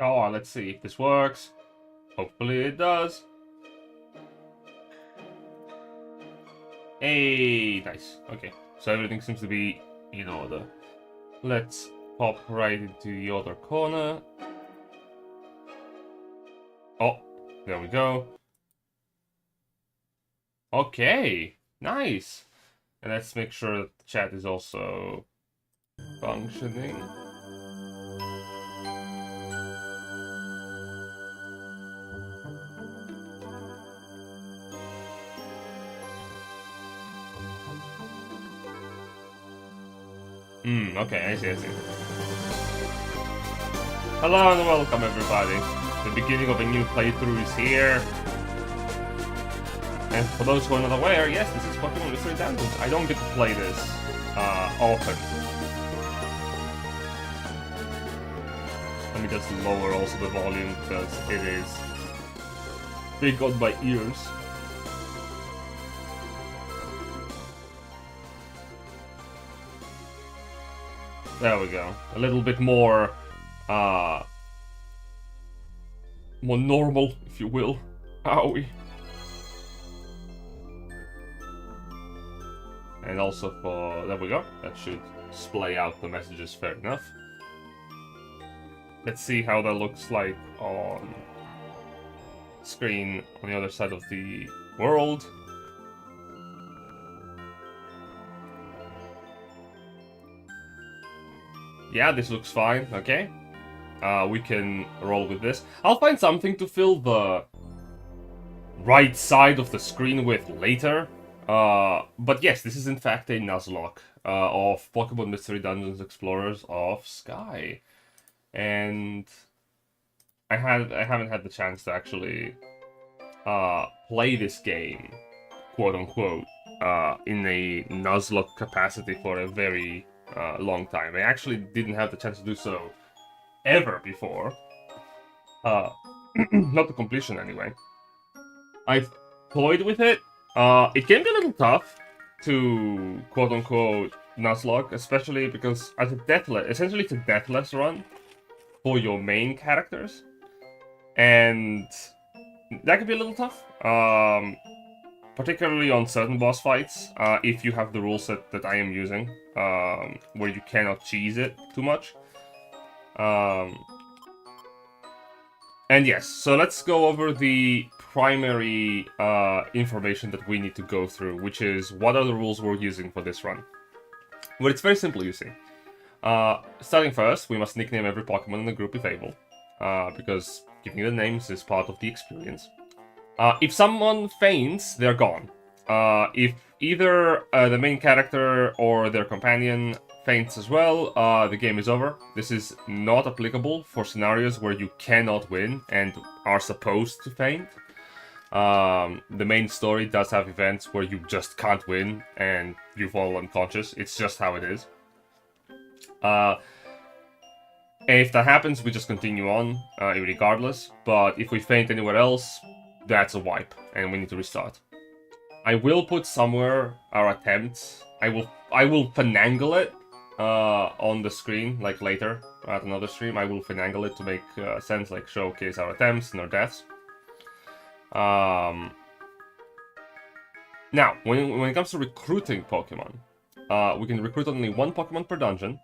Oh, let's see if this works. Hopefully it does. Hey, nice. Okay, so everything seems to be in order. Let's pop right into the other corner. Oh, there we go. Okay, nice. And let's make sure that the chat is also functioning. Okay, I see. Hello and welcome everybody. The beginning of a new playthrough is here. And for those who are not aware, yes, this is Pokemon Mystery Dungeons. I don't get to play this often. Let me just lower also the volume because it is big on my ears. There we go. A little bit more normal, if you will. Owie. And also for... there we go. That should splay out the messages fair enough. Let's see how that looks like on screen on the other side of the world. Yeah, this looks fine, okay. We can roll with this. I'll find something to fill the right side of the screen with later. But yes, this is in fact a Nuzlocke of Pokemon Mystery Dungeons Explorers of Sky. And I haven't had the chance to actually play this game, quote unquote, in a Nuzlocke capacity for a very long time. I actually didn't have the chance to do so ever before. Not to completion anyway. I've toyed with it. It can be a little tough to quote unquote Nuzlocke, especially because as a essentially it's a deathless run for your main characters, and that can be a little tough. Particularly on certain boss fights, if you have the rule set that I am using, where you cannot cheese it too much. And yes, so let's go over the primary information that we need to go through, which is what are the rules we're using for this run. Well, it's very simple, you see. Starting first, we must nickname every Pokemon in the group if able, because giving the names is part of the experience. If someone faints, they're gone. If either the main character or their companion faints as well, the game is over. This is not applicable for scenarios where you cannot win and are supposed to faint. The main story does have events where you just can't win and you fall unconscious. It's just how it is. If that happens, we just continue on, regardless. But if we faint anywhere else, that's a wipe, and we need to restart. I will put somewhere our attempts. I will finagle it on the screen, like later at another stream. I will finagle it to make sense, like showcase our attempts and our deaths. Now, when it comes to recruiting Pokemon, we can recruit only one Pokemon per dungeon,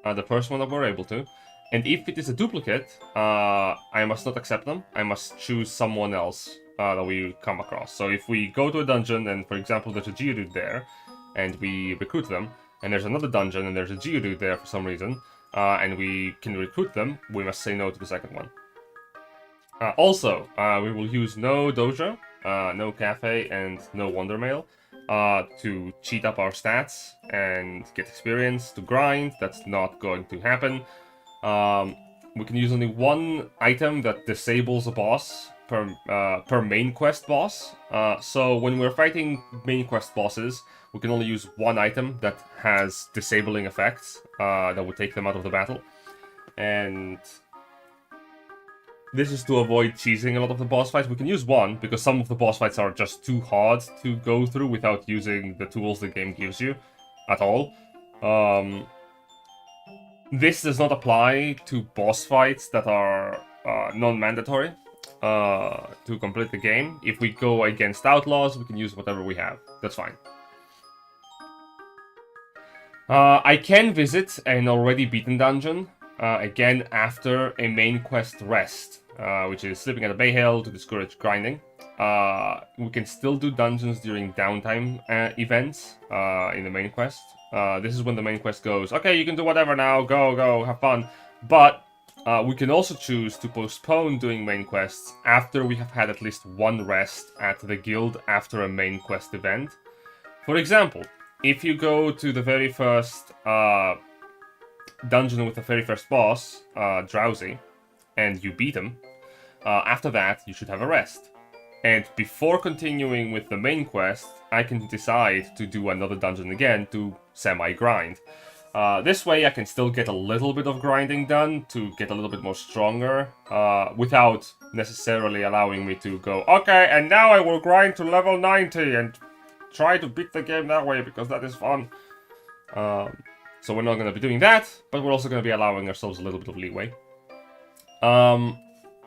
the first one that we're able to. And if it is a duplicate, I must not accept them. I must choose someone else that we come across. So if we go to a dungeon and, for example, there's a Geodude there, and we recruit them, and there's another dungeon and there's a Geodude there for some reason, and we can recruit them, we must say no to the second one. Also, we will use no Dojo, no Cafe, and no Wonder Mail to cheat up our stats and get experience to grind. That's not going to happen. We can use only one item that disables a boss per main quest boss. So when we're fighting main quest bosses, we can only use one item that has disabling effects that would take them out of the battle. And this is to avoid cheesing a lot of the boss fights. We can use one, because some of the boss fights are just too hard to go through without using the tools the game gives you at all. This does not apply to boss fights that are non-mandatory to complete the game. If we go against outlaws, we can use whatever we have. That's fine. I can visit an already beaten dungeon again after a main quest rest, which is sleeping at a bay hill to discourage grinding. We can still do dungeons during downtime events in the main quest. This is when the main quest goes, okay, you can do whatever now, go, have fun. But we can also choose to postpone doing main quests after we have had at least one rest at the guild after a main quest event. For example, if you go to the very first dungeon with the very first boss, Drowsy, and you beat him, after that you should have a rest. And before continuing with the main quest, I can decide to do another dungeon again to semi-grind. This way I can still get a little bit of grinding done to get a little bit more stronger, without necessarily allowing me to go, okay, and now I will grind to level 90 and try to beat the game that way because that is fun. So we're not going to be doing that, but we're also going to be allowing ourselves a little bit of leeway.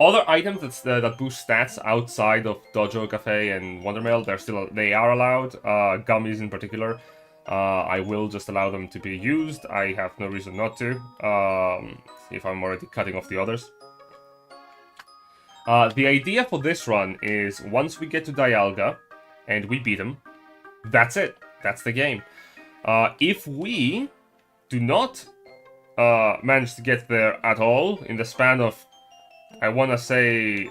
Other items that boost stats outside of Dojo, Cafe, and Wondermill, they are allowed. Gummies in particular, I will just allow them to be used. I have no reason not to, if I'm already cutting off the others. The idea for this run is once we get to Dialga and we beat him, that's it. That's the game. If we do not manage to get there at all in the span of, I want to say,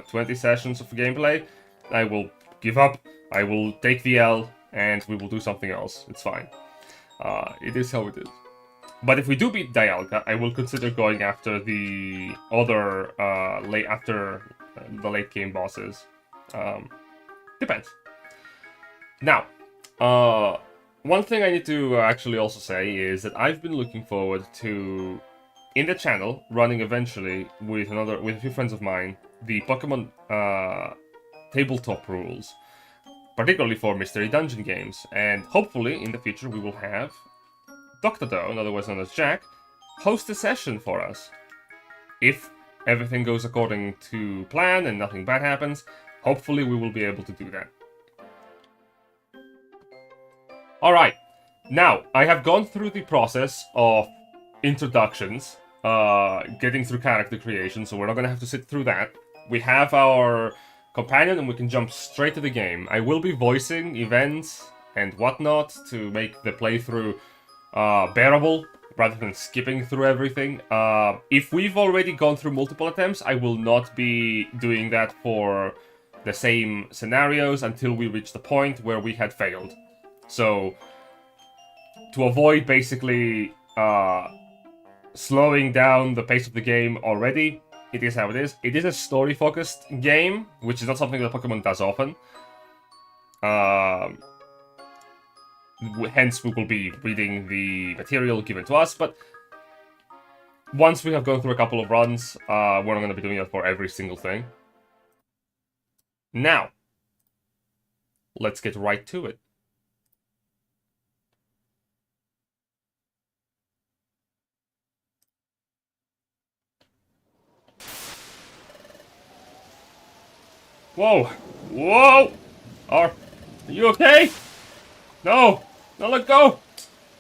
20 sessions of gameplay, I will give up, I will take the L, and we will do something else. It's fine. It is how it is. But if we do beat Dialga, I will consider going after the other the late game bosses. Depends. Now, one thing I need to actually also say is that I've been looking forward to, in the channel, running eventually with a few friends of mine, the Pokemon tabletop rules, particularly for Mystery Dungeon games, and hopefully in the future we will have Dr. Doe, otherwise known as Jack, host a session for us. If everything goes according to plan and nothing bad happens, hopefully we will be able to do that. Alright, now, I have gone through the process of introductions, getting through character creation, so we're not going to have to sit through that. We have our companion and we can jump straight to the game. I will be voicing events and whatnot to make the playthrough bearable, rather than skipping through everything. If we've already gone through multiple attempts, I will not be doing that for the same scenarios until we reach the point where we had failed. So, to avoid basically slowing down the pace of the game already, it is how it is. It is a story-focused game, which is not something that Pokemon does often. Hence, we will be reading the material given to us, but once we have gone through a couple of runs, we're not going to be doing that for every single thing. Now, let's get right to it. Whoa! Whoa! Are you okay? No! No, let go!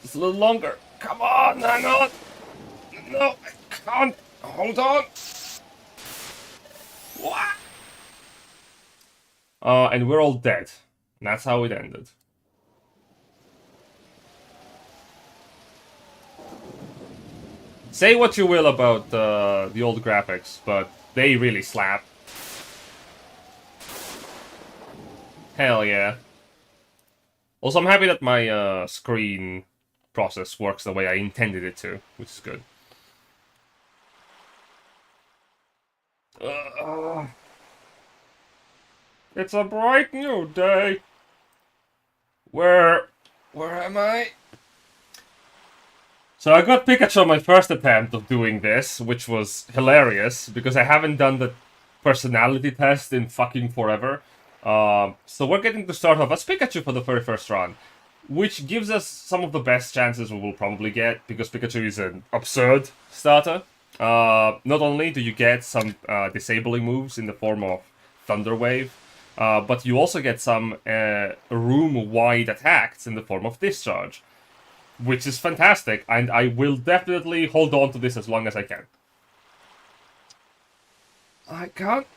Just a little longer. Come on, hang on! No, I can't! Hold on! What? And we're all dead. And that's how it ended. Say what you will about the old graphics, but they really slap. Hell yeah. Also, I'm happy that my screen process works the way I intended it to, which is good. It's a bright new day. Where am I? So I got Pikachu on my first attempt of doing this, which was hilarious, because I haven't done the personality test in fucking forever. So we're getting to start off as Pikachu for the very first run, which gives us some of the best chances we will probably get, because Pikachu is an absurd starter. not only do you get some disabling moves in the form of Thunder Wave, but you also get some room-wide attacks in the form of Discharge, which is fantastic, and I will definitely hold on to this as long as I can. I can't...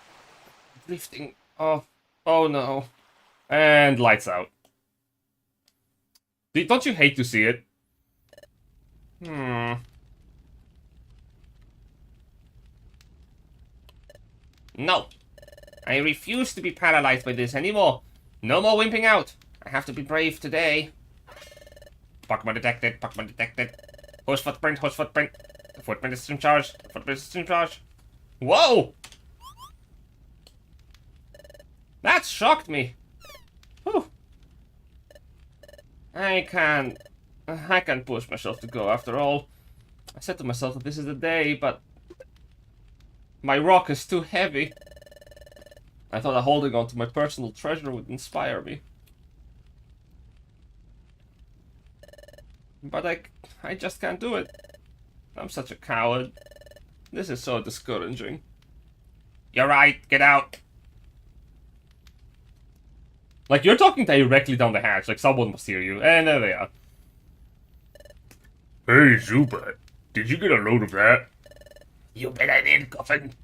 Drifting off. Oh no. And lights out. Don't you hate to see it? No. I refuse to be paralyzed by this anymore. No more wimping out. I have to be brave today. Pokemon detected. Pokemon detected. Horse footprint. Horse footprint. The footprint is in charge. The footprint is in charge. Whoa! That shocked me. Whew. I can't push myself to go after all. I said to myself that this is the day, but my rock is too heavy. I thought that holding on to my personal treasure would inspire me. But I just can't do it. I'm such a coward. This is so discouraging. You're right, get out. Like, you're talking directly down the hatch, like someone must hear you. And there they are. Hey, Zubat, did you get a load of that? You bet I did, Coffin.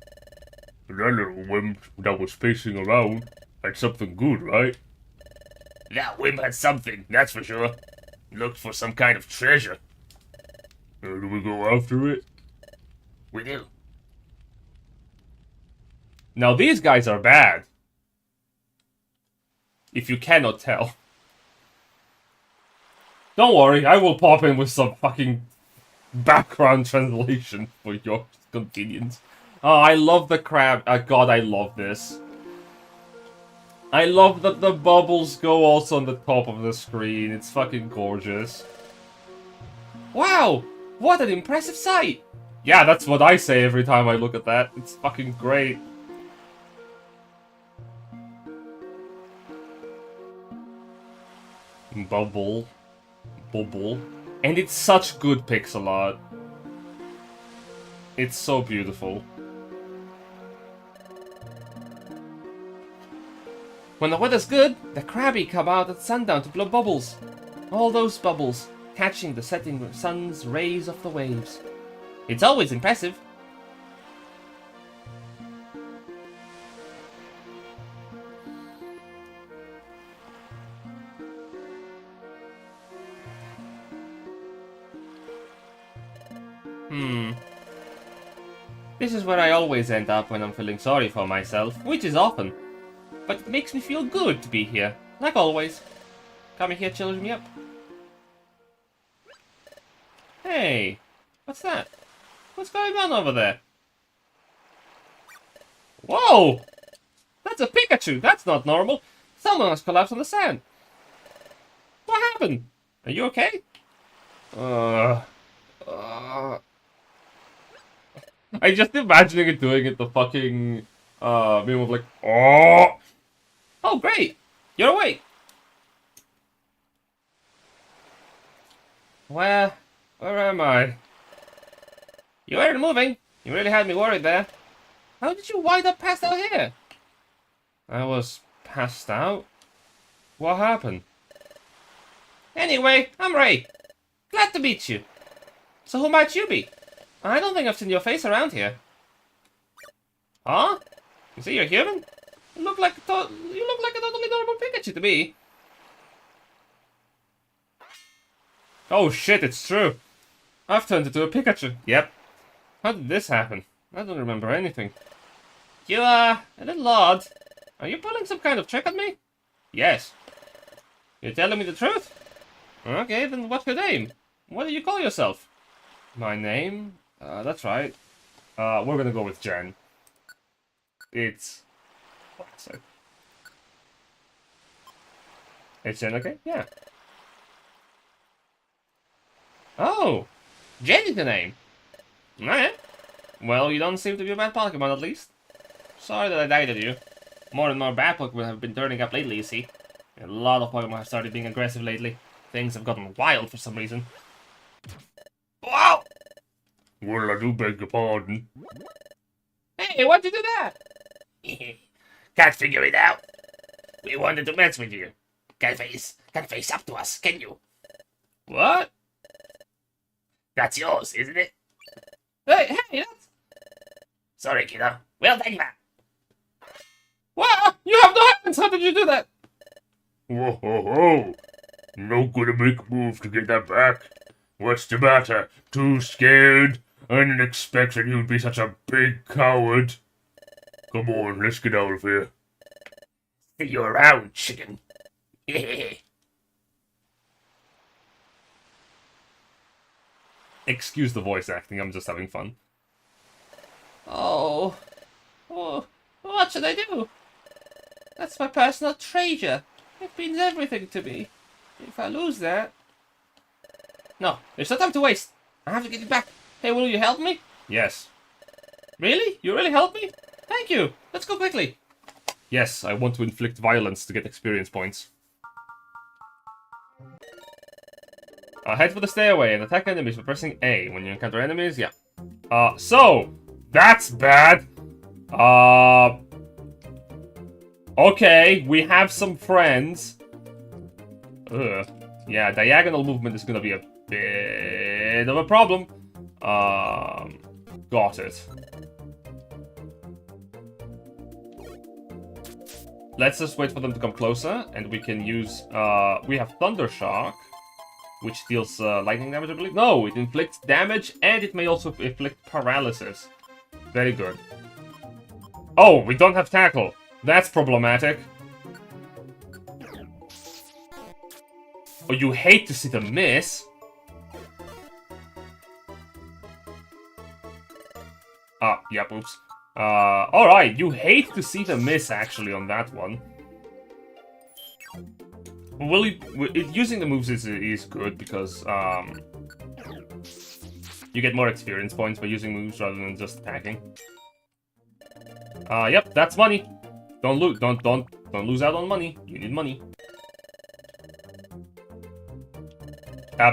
That little wimp that was pacing around had something good, right? That wimp had something, that's for sure. Looked for some kind of treasure. Do we go after it? We do. Now these guys are bad. If you cannot tell. Don't worry, I will pop in with some fucking background translation for your convenience. Oh, I love the crab. God, I love this. I love that the bubbles go also on the top of the screen. It's fucking gorgeous. Wow! What an impressive sight! Yeah, that's what I say every time I look at that. It's fucking great. Bubble. Bubble. And it's such good pixel art. It's so beautiful. When the weather's good, the Krabby come out at sundown to blow bubbles. All those bubbles, catching the setting sun's rays off the waves. It's always impressive. This is where I always end up when I'm feeling sorry for myself, which is often. But it makes me feel good to be here, like always. Coming here cheers me up. Hey, what's that? What's going on over there? Whoa! That's a Pikachu! That's not normal! Someone has collapsed on the sand! What happened? Are you okay? I just imagining it doing it the fucking meme of like, oh! Oh, great! You're awake! Where am I? You weren't moving. You really had me worried there. How did you wind up passed out here? I was passed out? What happened? Anyway, I'm Ray. Glad to meet you. So who might you be? I don't think I've seen your face around here. Huh? You say you're human? You look like a totally normal Pikachu to me. Oh shit, it's true. I've turned into a Pikachu. Yep. How did this happen? I don't remember anything. You are a little odd. Are you pulling some kind of trick on me? Yes. You're telling me the truth? Okay, then what's your name? What do you call yourself? My name? That's right. We're gonna go with Jen. It's... What's it? It's Jen, okay? Yeah. Oh! Jen is the name. Alright. Well, you don't seem to be a bad Pokemon, at least. Sorry that I doubted you. More and more bad Pokemon have been turning up lately, you see. A lot of Pokemon have started being aggressive lately. Things have gotten wild for some reason. Wow! Well, I do beg your pardon. Hey, why'd you do that? Can't figure it out. We wanted to mess with you. Can't face up to us, can you? What? That's yours, isn't it? Hey, that's... Sorry, kiddo. We'll take that. What? You have no hands! How did you do that? Whoa, ho, ho. Not gonna make a move to get that back. What's the matter? Too scared? I didn't expect that you'd be such a big coward. Come on, let's get out of here. See you around, chicken. Excuse the voice acting, I'm just having fun. Oh, what should I do? That's my personal treasure. It means everything to me. If I lose that... No, there's no time to waste. I have to get it back. Hey, will you help me? Yes. Really? You really help me? Thank you. Let's go quickly. Yes, I want to inflict violence to get experience points. Head for the stay away and attack enemies by pressing A. When you encounter enemies, yeah. So, that's bad. Okay, we have some friends. Ugh. Yeah, diagonal movement is gonna be a bit of a problem. Got it. Let's just wait for them to come closer, and we can use, we have Thunder Shock, which deals lightning damage, I believe. No, it inflicts damage, and it may also inflict paralysis. Very good. Oh, we don't have Tackle. That's problematic. Oh, you hate to see them miss. Ah, yep, oops. Alright, you hate to see them miss, actually, on that one. Well, using the moves is good, because, you get more experience points by using moves rather than just attacking. Yep, that's money. Don't lose out on money. You need money.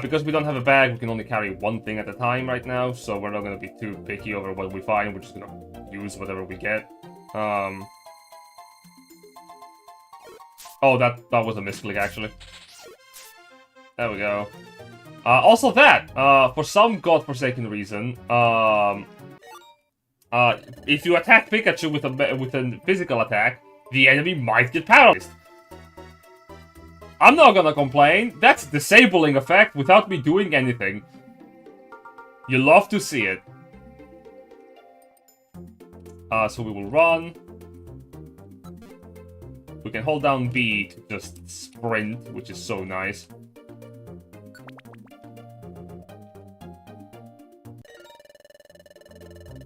Because we don't have a bag, we can only carry one thing at a time right now, so we're not gonna be too picky over what we find. We're just gonna use whatever we get. Oh, that was a misclick, actually. There we go. Also that, for some godforsaken reason, if you attack Pikachu with a physical attack, the enemy might get paralyzed. I'm not gonna complain. That's a disabling effect without me doing anything. You love to see it. So we will run. We can hold down B to just sprint, which is so nice.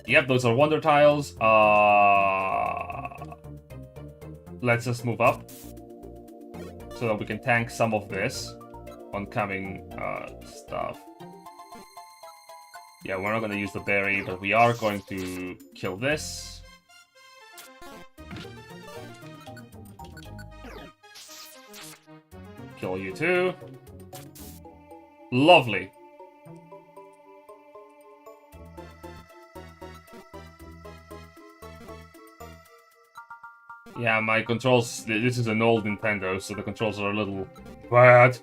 Yep, those are Wonder Tiles. Let's just move up, so that we can tank some of this oncoming stuff. Yeah, we're not going to use the berry, but we are going to kill this. Kill you too. Lovely. Yeah, my controls... This is an old Nintendo, so the controls are a little bad.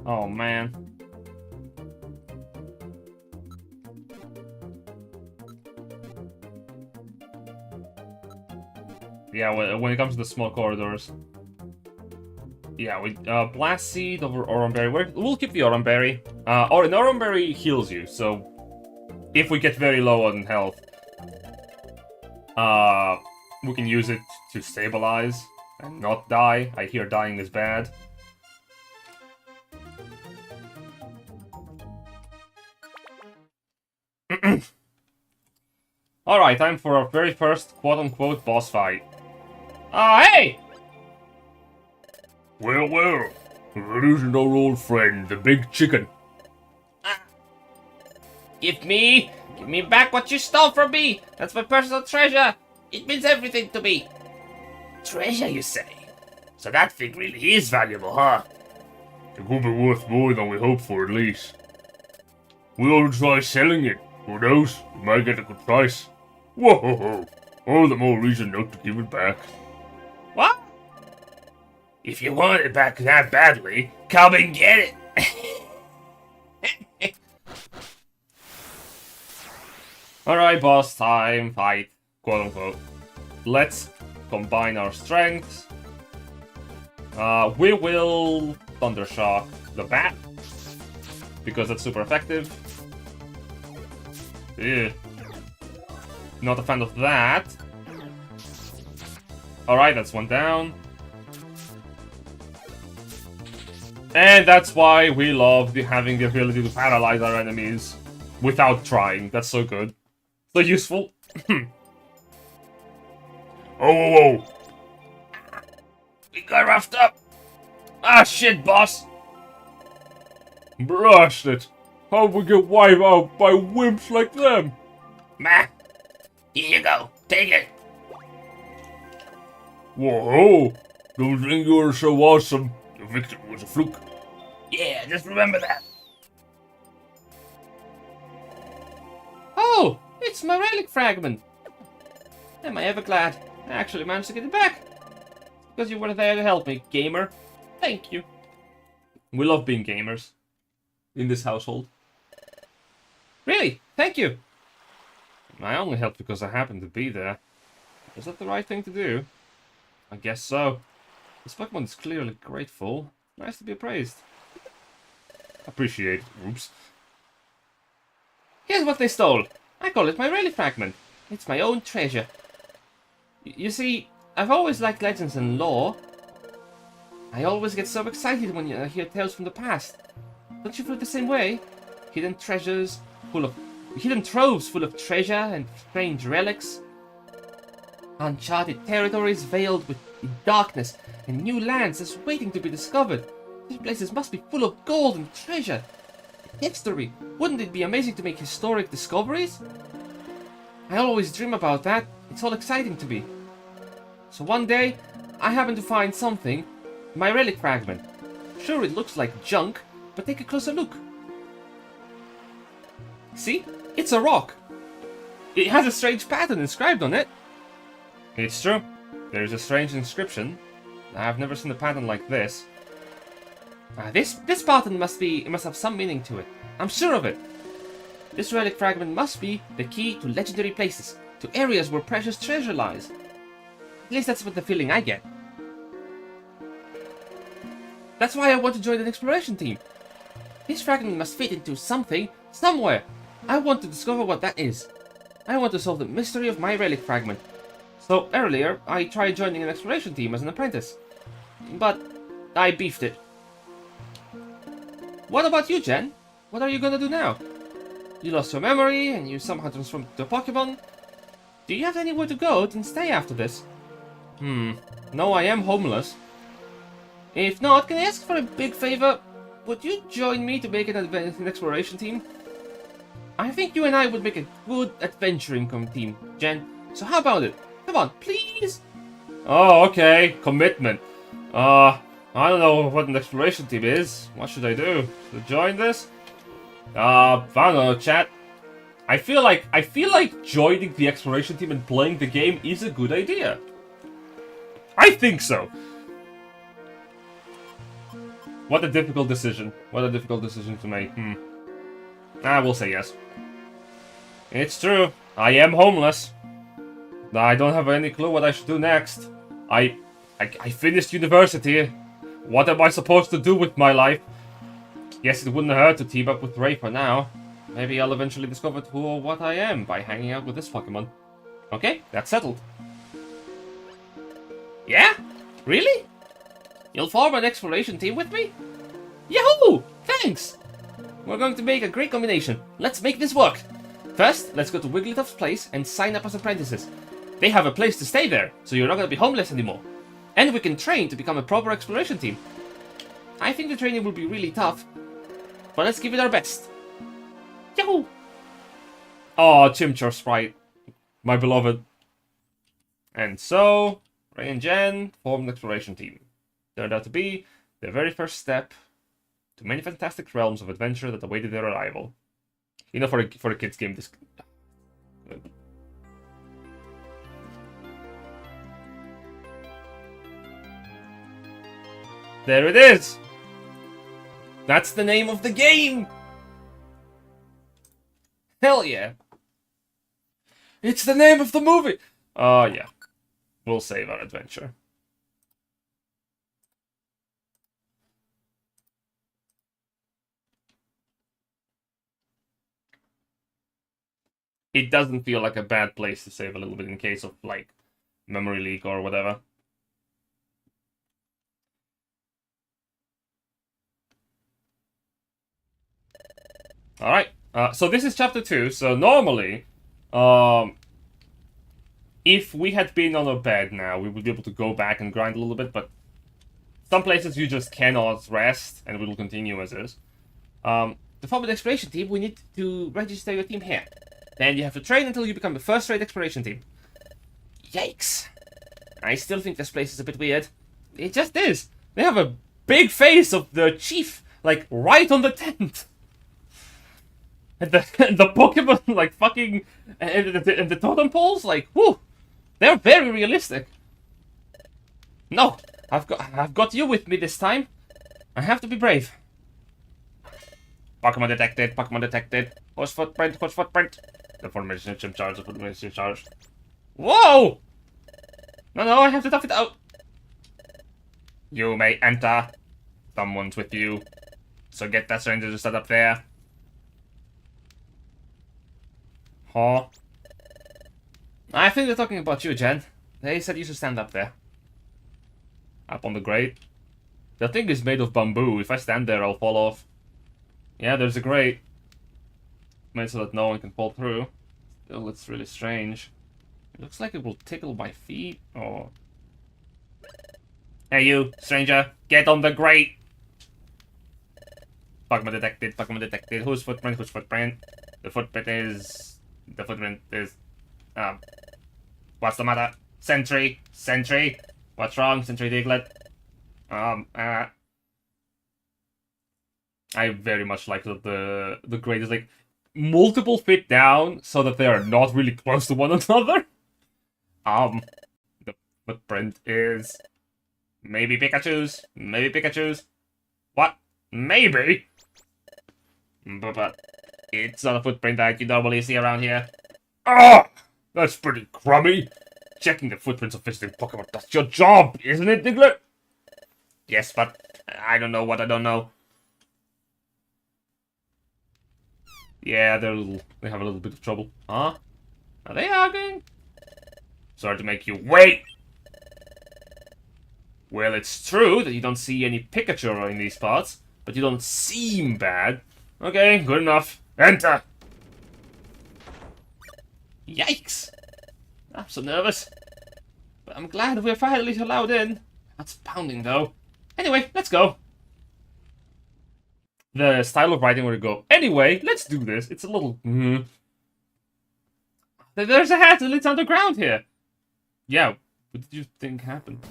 Oh, man. Yeah, when it comes to the small corridors. Yeah, we Blast Seed over Oran Berry. We'll keep the Oran Berry. Or an Oran Berry heals you, so if we get very low on health, we can use it to stabilize and not die. I hear dying is bad. Alright, time for our very first quote-unquote boss fight. Hey! Well, well, it isn't our old friend, the big chicken. Give me back what you stole from me. That's my personal treasure. It means everything to me. Treasure, you say? So that thing really is valuable, huh? It could be worth more than we hoped for, at least. We ought to try selling it. Who knows? We might get a good price. Whoa! All the more reason not to give it back. What? If you want it back that badly, come and get it. Alright, boss time, fight, quote unquote. Let's combine our strengths. We will Thundershock the bat, because that's super effective. Ew. Not a fan of that. Alright, that's one down. And that's why we love having the ability to paralyze our enemies without trying. That's so good. So useful. Oh, we got roughed up. Ah, shit, boss. Blast it. How we get wiped out by wimps like them? Ma, here you go. Take it. Whoa! Don't think you're so awesome. The victory was a fluke. Yeah, just remember that. Oh, it's my relic fragment. Am I ever glad I actually managed to get it back? Because you were there to help me, gamer. Thank you. We love being gamers in this household. Really, thank you. I only helped because I happened to be there. Is that the right thing to do? I guess so. This Pokemon is clearly grateful. Nice to be appraised. Appreciate it, oops. Here's what they stole. I call it my relic fragment. It's my own treasure. You see, I've always liked legends and lore. I always get so excited when I hear tales from the past. Don't you feel the same way? Hidden troves full of treasure and strange relics. Uncharted territories veiled in darkness and new lands just waiting to be discovered. These places must be full of gold and treasure. History. Wouldn't it be amazing to make historic discoveries? I always dream about that. It's all exciting to me. So one day, I happen to find something. My relic fragment. Sure, it looks like junk, but take a closer look. See? It's a rock. It has a strange pattern inscribed on it. It's true. There's a strange inscription. I've never seen a pattern like this. This pattern must have some meaning to it. I'm sure of it. This relic fragment must be the key to legendary places, to areas where precious treasure lies. At least that's what the feeling I get. That's why I want to join an exploration team. This fragment must fit into something, somewhere. I want to discover what that is. I want to solve the mystery of my relic fragment. So earlier, I tried joining an exploration team as an apprentice. But I beefed it. What about you, Jen? What are you gonna do now? You lost your memory and you somehow transformed into a Pokemon. Do you have anywhere to go and stay after this? No, I am homeless. If not, can I ask for a big favor? Would you join me to make an exploration team? I think you and I would make a good adventuring team, Jen. So how about it? Come on, please? Oh, okay. Commitment. I don't know what an exploration team is. What should I do? Should I join this? I don't know, chat. I feel like joining the exploration team and playing the game is a good idea. I think so. What a difficult decision. What a difficult decision to make. I will say yes. It's true. I am homeless. I don't have any clue what I should do next. I finished university. What am I supposed to do with my life? Guess it wouldn't hurt to team up with Ray for now. Maybe I'll eventually discover who or what I am by hanging out with this Pokemon. Okay, that's settled. Yeah? Really? You'll form an exploration team with me? Yahoo! Thanks! We're going to make a great combination. Let's make this work. First, let's go to Wigglytuff's place and sign up as apprentices. They have a place to stay there, so you're not going to be homeless anymore. And we can train to become a proper exploration team. I think the training will be really tough, but let's give it our best. Yahoo! Oh, Chimchar Sprite. My beloved. And so, Ray and Jen formed an exploration team. Turned out to be the very first step to many fantastic realms of adventure that awaited their arrival. You know, for a kids game, this. There it is. That's the name of the game. Hell yeah. It's the name of the movie. Yeah. We'll save our adventure. It doesn't feel like a bad place to save a little bit in case of, like, memory leak or whatever. Alright, so this is chapter 2, so normally, if we had been on a bed now, we would be able to go back and grind a little bit, but some places you just cannot rest, and we will continue as is. To form an exploration team, we need to register your team here. Then you have to train until you become the first-rate exploration team. Yikes. I still think this place is a bit weird. It just is. They have a big face of the chief, like, right on the tent. And the Pokemon, like, fucking... And the totem poles, like, whoo! They're very realistic. No! I've got you with me this time. I have to be brave. Pokemon detected, Pokemon detected. Horse footprint, horse footprint. The formation charge, the formation charge. Whoa! No, I have to tough it out. You may enter. Someone's with you. So get that stranger to set up there. Huh? I think they're talking about you, Jen. They said you should stand up there. Up on the grate. The thing is made of bamboo. If I stand there, I'll fall off. Yeah, there's a grate. Made so that no one can fall through. Still, it's really strange. It looks like it will tickle my feet, or... Hey you, stranger, get on the grate! Pokemon detected, Pokemon detected. Whose footprint, whose footprint? The footprint is... What's the matter? Sentry, sentry! What's wrong, Sentry Diglett? I very much like that the grate is like multiple feet down so that they are not really close to one another. The footprint is maybe Pikachu's, maybe Pikachu's. What? Maybe? But it's not a footprint that you normally see around here. Ah! That's pretty crummy. Checking the footprints of visiting Pokemon, that's your job, isn't it, Diglett? Yes, but I don't know what I don't know. Yeah, they have a little bit of trouble. Huh? Are they arguing? Sorry to make you wait! Well, it's true that you don't see any Pikachu in these parts, but you don't seem bad. Okay, good enough. Enter! Yikes! I'm so nervous. But I'm glad we're finally allowed in. That's pounding, though. Anyway, let's go. The style of writing where you go, anyway, let's do this. It's a little... There's a hat that leads underground here. Yeah, what did you think happened?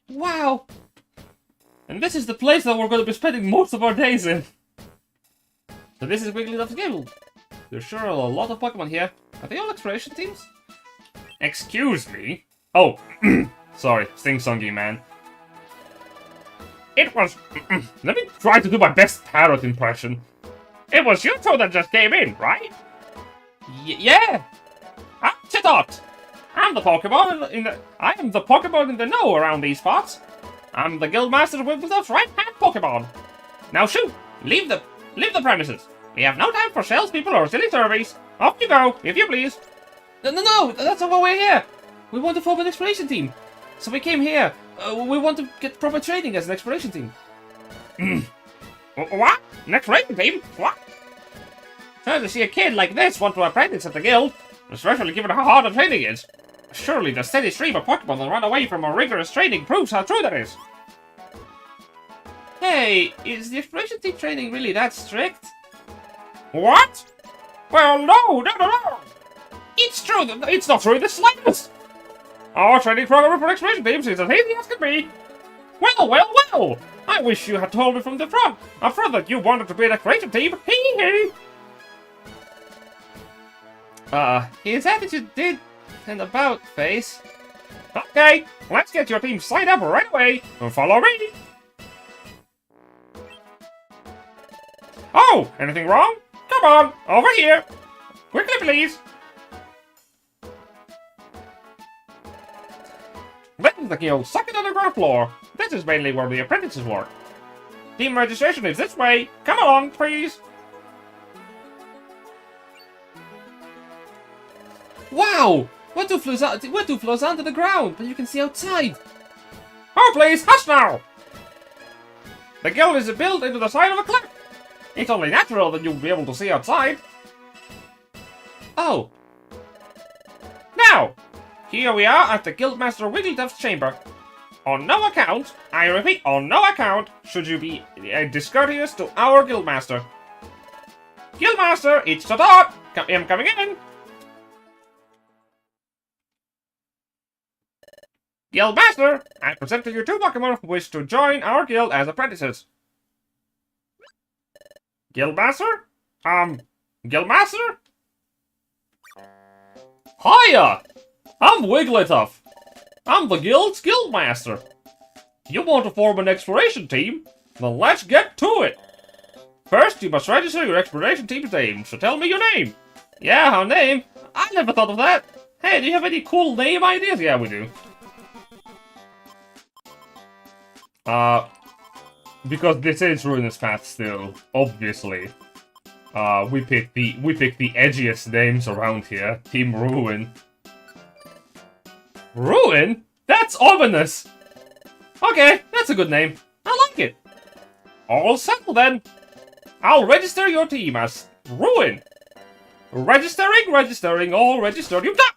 Wow! And this is the place that we're going to be spending most of our days in. So this is Wigglytuff's Guild. There's sure a lot of Pokemon here. Are they all exploration teams? Excuse me? Oh, sorry, sing-songy man. It was... Let me try to do my best parrot impression. It was you two that just came in, right? Yeah! I'm Chidot! I'm the Pokemon I am the Pokemon in the know around these parts. I'm the Guildmaster with the right-hand Pokemon. Now shoot! Leave the premises. We have no time for salespeople or silly surveys. Off you go, if you please. No, that's not why we're here. We want to form an exploration team. So we came here. We want to get proper training as an exploration team. What? An exploration team? What? Trying to see a kid like this want to apprentice at the guild, especially given how hard the training is. Surely the steady stream of Pokemon that run away from a rigorous training proves how true that is. Hey, is the exploration team training really that strict? What? Well, no. It's true. It's not true in the slightest. Our training program for exploration teams is as easy as can be. Well. I wish you had told me from the front. Up front that you wanted to be an exploration team. Hee. His attitude did an about face. Okay, let's get your team signed up right away. Follow me. Oh, anything wrong? Come on, over here. Quickly, please. This is the guild second underground floor. This is mainly where the apprentices work. Team registration is this way. Come along, please. Wow! What two floors onto the ground, but you can see outside. Oh, please, hush now! The guild is built into the side of a cliff. It's only natural that you'll be able to see outside. Oh. Now, here we are at the Guildmaster Wigglytuff's chamber. On no account, I repeat, on no account, should you be discourteous to our Guildmaster. Guildmaster, it's the dot! I'm coming in! Guildmaster, I present to you two Pokemon who wish to join our guild as apprentices. Guildmaster? Guildmaster? Hiya! I'm Wigglytuff. I'm the guild's Guildmaster. You want to form an exploration team? Then let's get to it. First, you must register your exploration team's name, so tell me your name. Yeah, our name? I never thought of that. Hey, do you have any cool name ideas? Yeah, we do. Because this is Ruinous Path still, obviously. We picked the edgiest names around here. Team Ruin. Ruin? That's ominous! Okay, that's a good name. I like it. All settled then. I'll register your team as Ruin. Registering, all registered. You've done!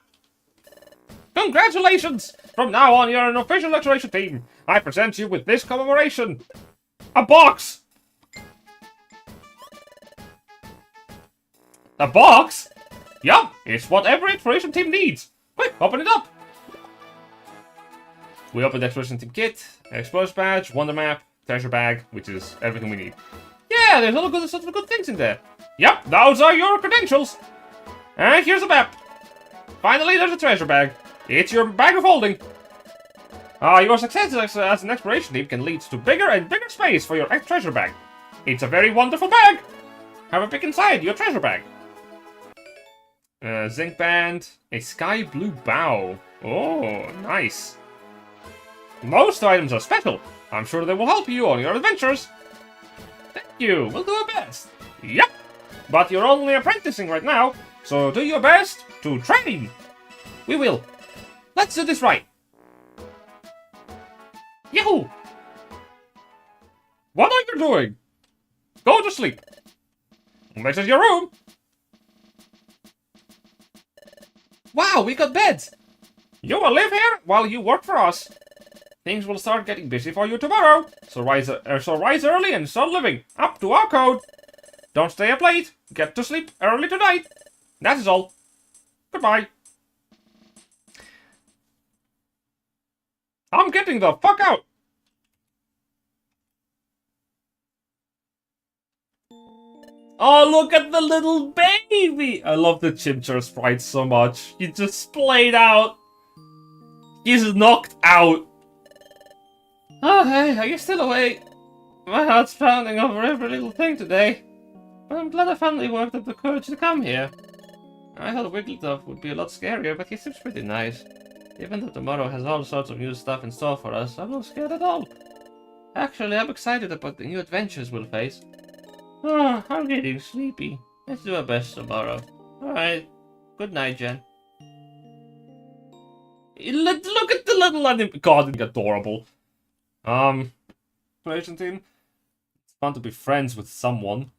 Congratulations! From now on, you're an official exploration team. I present you with this commemoration. A box! A box? Yup, it's what every exploration team needs. Quick, open it up. We open the exploration team kit, explorer's badge, wonder map, treasure bag, which is everything we need. Yeah, there's all sorts of good things in there. Yup, those are your credentials. And here's a map. Finally, there's a treasure bag. It's your bag of holding. Your success as an exploration team can lead to bigger and bigger space for your treasure bag. It's a very wonderful bag. Have a pick inside your treasure bag. Zinc band, a sky blue bow. Oh, nice. Most items are special. I'm sure they will help you on your adventures. Thank you. We'll do our best. Yep. But you're only apprenticing right now, so do your best to train. We will. Let's do this right. Yahoo! What are you doing? Go to sleep. This is your room. Wow, we got beds. You will live here while you work for us. Things will start getting busy for you tomorrow. So rise early and start living up to our code. Don't stay up late. Get to sleep early tonight. That is all. Goodbye. I'm getting the fuck out! Oh, look at the little baby! I love the Chimchar sprite so much. He just splayed out. He's knocked out. Oh, hey, are you still awake? My heart's pounding over every little thing today. But I'm glad I finally worked up the courage to come here. I thought Wigglytuff would be a lot scarier, but he seems pretty nice. Even though tomorrow has all sorts of new stuff in store for us, I'm not scared at all. Actually, I'm excited about the new adventures we'll face. Oh, I'm getting sleepy. Let's do our best tomorrow. Alright. Good night, Jen. Look at the little anim- God, adorable. Exploration team. It's fun to be friends with someone.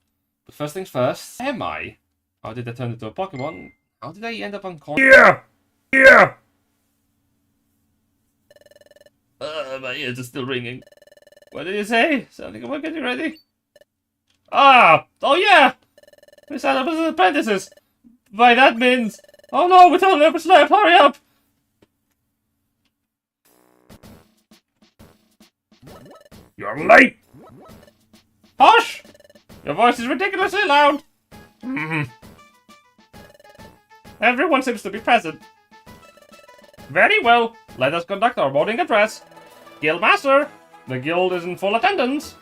But first things first, am I? How did I turn into a Pokemon? How did I end up on corner? Yeah! Yeah! My ears are still ringing. What did you say? Sounding about getting ready? Ah! Oh yeah! We signed up as apprentices! By that means... Oh no, we totally overslept! Hurry up! You're late! Hush! Your voice is ridiculously loud! Everyone seems to be present. Very well. Let us conduct our morning address. Guildmaster, the guild is in full attendance.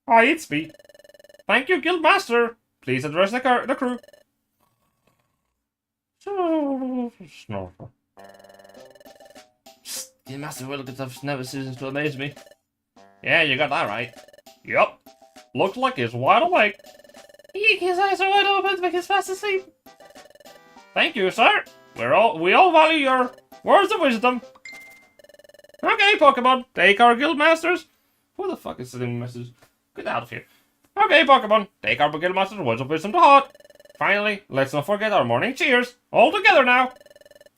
Hi, it's me. Thank you, Guildmaster. Please address the crew. Snorkel. Guildmaster Wilkins never ceases to amaze me. Yeah, you got that right. Yup. Looks like he's wide awake. His eyes are wide open, but he's fast asleep. Thank you, sir. We all value your words of wisdom. Okay, Pokemon, take our Guildmasters. Who the fuck is sending messages? Get out of here. Okay, Pokemon, take our Guildmasters' words of wisdom to heart. Finally, let's not forget our morning cheers. All together now.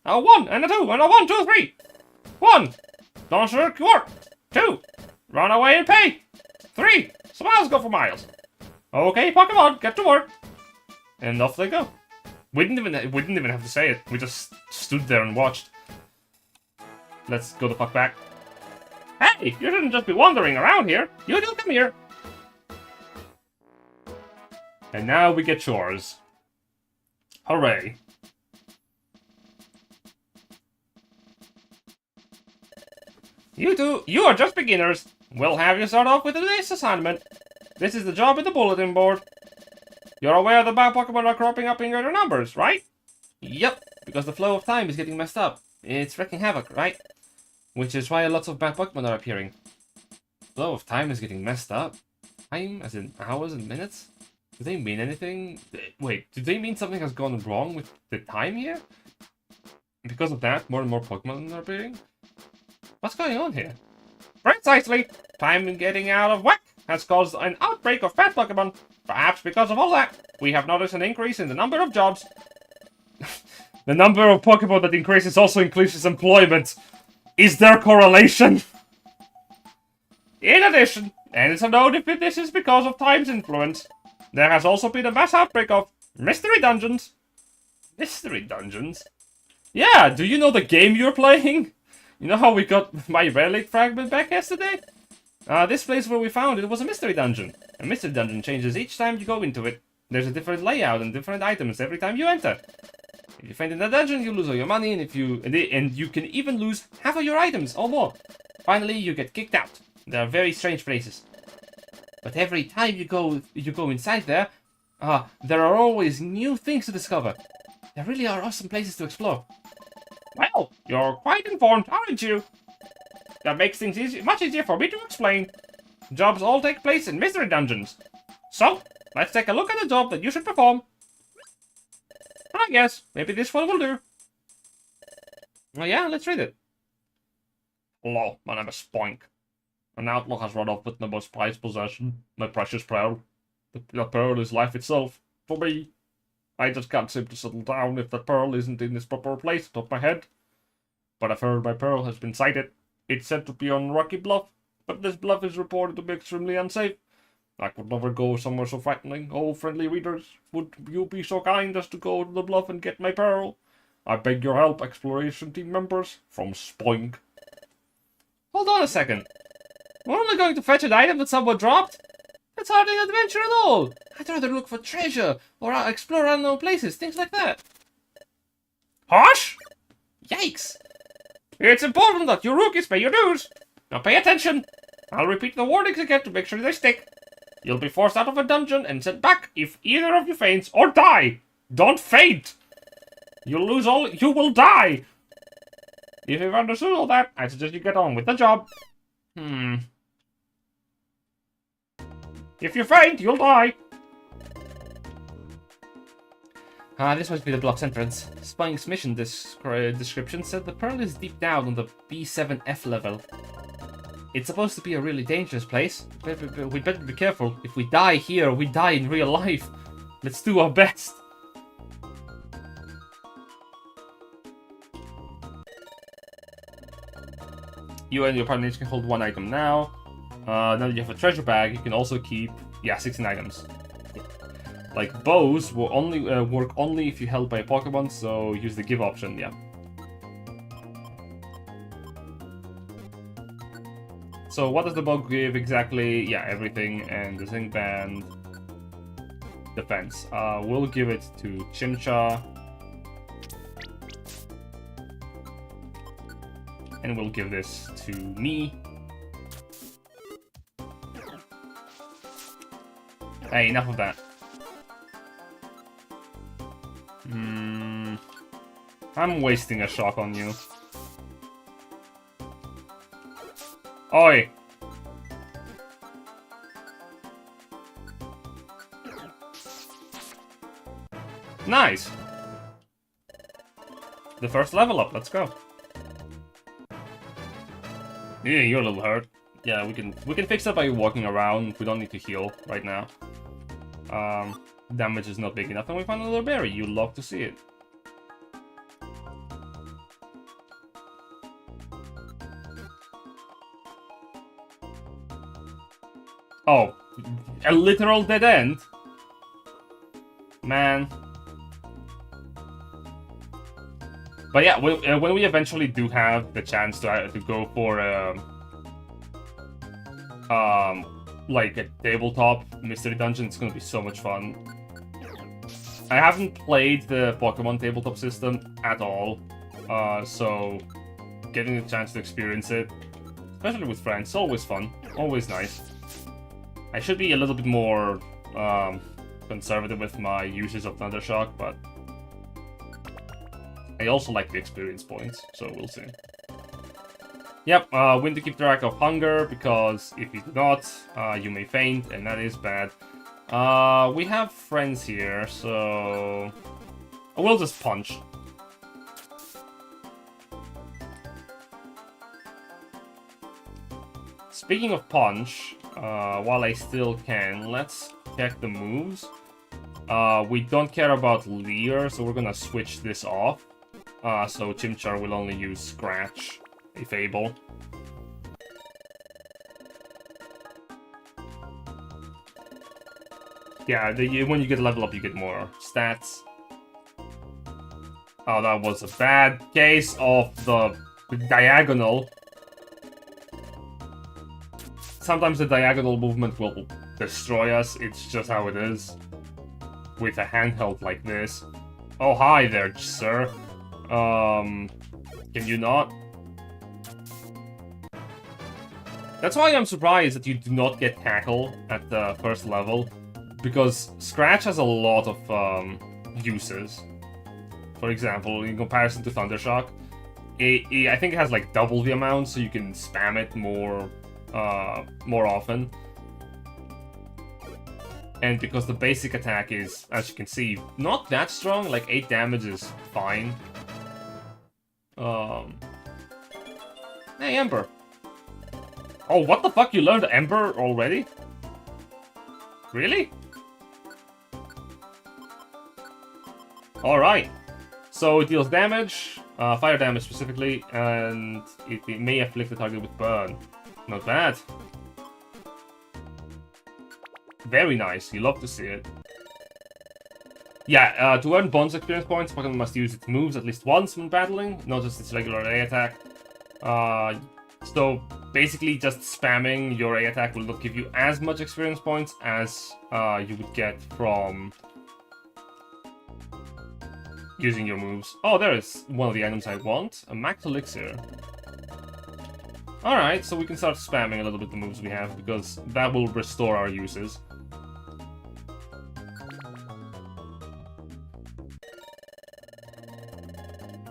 A 1 and a 2 and a 1, 2, 3. 1. Don't shirk work. 2. Run away and pay. 3. Smiles go for miles. Okay, Pokemon, get to work. And off they go. We didn't even have to say it. We just stood there and watched. Let's go the fuck back. Hey, you shouldn't just be wandering around here. You do come here. And now we get chores. Hooray. You two, you are just beginners. We'll have you start off with today's assignment. This is the job at the bulletin board. You're aware the bad Pokemon are cropping up in greater numbers, right? Yep, because the flow of time is getting messed up. It's wreaking havoc, right? Which is why lots of bad Pokemon are appearing. Flow of time is getting messed up. Time, as in hours and minutes? Do they mean anything? Wait, do they mean something has gone wrong with the time here? Because of that, more and more Pokemon are appearing? What's going on here? Precisely! Time getting out of whack has caused an outbreak of bad Pokemon. Perhaps because of all that, we have noticed an increase in the number of jobs. The number of Pokemon that increases also increases employment. Is there correlation? In addition, and it's a note if this is because of time's influence, there has also been a mass outbreak of mystery dungeons. Mystery dungeons? Yeah, do you know the game you're playing? You know how we got my relic fragment back yesterday? This place where we found it was a mystery dungeon. A mystery dungeon changes each time you go into it. There's a different layout and different items every time you enter. If you faint in the dungeon, you lose all your money, and you can even lose half of your items or more. Finally, you get kicked out. They are very strange places. But every time you go inside there, there are always new things to discover. There really are awesome places to explore. Well, you're quite informed, aren't you? That makes things much easier for me to explain. Jobs all take place in mystery dungeons. So, let's take a look at the job that you should perform. I guess, maybe this one will do. Oh yeah, let's read it. Hello, my name is Spoink. An outlaw has run off with my most prized possession, my precious pearl. The pearl is life itself, for me. I just can't seem to settle down if that pearl isn't in its proper place atop my head. But I've heard my pearl has been sighted. It's said to be on Rocky Bluff, but this bluff is reported to be extremely unsafe. I could never go somewhere so frightening. Oh, friendly readers, would you be so kind as to go to the bluff and get my pearl? I beg your help, exploration team members. From Spoink. Hold on a second. We're only going to fetch an item that someone dropped? That's hardly an adventure at all. I'd rather look for treasure, or explore unknown places, things like that. Hush! Yikes! It's important that you rookies pay your dues. Now pay attention. I'll repeat the warnings again to make sure they stick. You'll be forced out of a dungeon and sent back if either of you faints or die. Don't faint. You'll lose all. You will die. If you've understood all that, I suggest you get on with the job. If you faint, you'll die. This must be the block's entrance. Spoink's mission description said the pearl is deep down on the B7F level. It's supposed to be a really dangerous place. We'd better be careful. If we die here, we die in real life. Let's do our best. You and your partners can hold one item now. Now that you have a treasure bag, you can also keep, 16 items. Like, bows will only work only if you're held by a Pokemon, so use the give option, yeah. So what does the bow give exactly? Yeah, everything, and the zinc band. defense. We'll give it to Chimcha. And we'll give this to me. Hey, enough of that. I'm wasting a shock on you. Oi! Nice! The first level up, let's go. Yeah, you're a little hurt. Yeah, we can fix that by walking around. We don't need to heal right now. Damage is not big enough, and we found another berry. You love to see it. Oh, a literal dead end? Man. But yeah, when we eventually do have the chance to go for like a tabletop mystery dungeon, it's gonna be so much fun. I haven't played the Pokemon tabletop system at all, so getting the chance to experience it, especially with friends, is always fun, always nice. I should be a little bit more conservative with my uses of Thundershock, but I also like the experience points, so we'll see. Yep, we need to keep track of hunger, because if you do not, you may faint, and that is bad. We have friends here, so we'll just punch. Speaking of punch, while I still can, let's check the moves. We don't care about Leer, so we're gonna switch this off. So Chimchar will only use Scratch, if able. Yeah, when you get level up, you get more stats. Oh, that was a bad case of the diagonal. Sometimes the diagonal movement will destroy us, it's just how it is. With a handheld like this. Oh, hi there, sir. Can you not? That's why I'm surprised that you do not get tackle at the first level. Because Scratch has a lot of uses. For example, in comparison to Thundershock, I think it has like double the amount, so you can spam it more often. And because the basic attack is, as you can see, not that strong, like 8 damage is fine. Hey, Ember. Oh, what the fuck? You learned Ember already? Really? Alright. So it deals damage, fire damage specifically, and it may afflict the target with burn. Not bad. Very nice, you love to see it. Yeah, to earn bonus experience points, Pokemon must use its moves at least once when battling, not just its regular A attack. So basically just spamming your A attack will not give you as much experience points as you would get from using your moves. Oh, there is one of the items I want, a Max Elixir. Alright, so we can start spamming a little bit the moves we have, because that will restore our uses.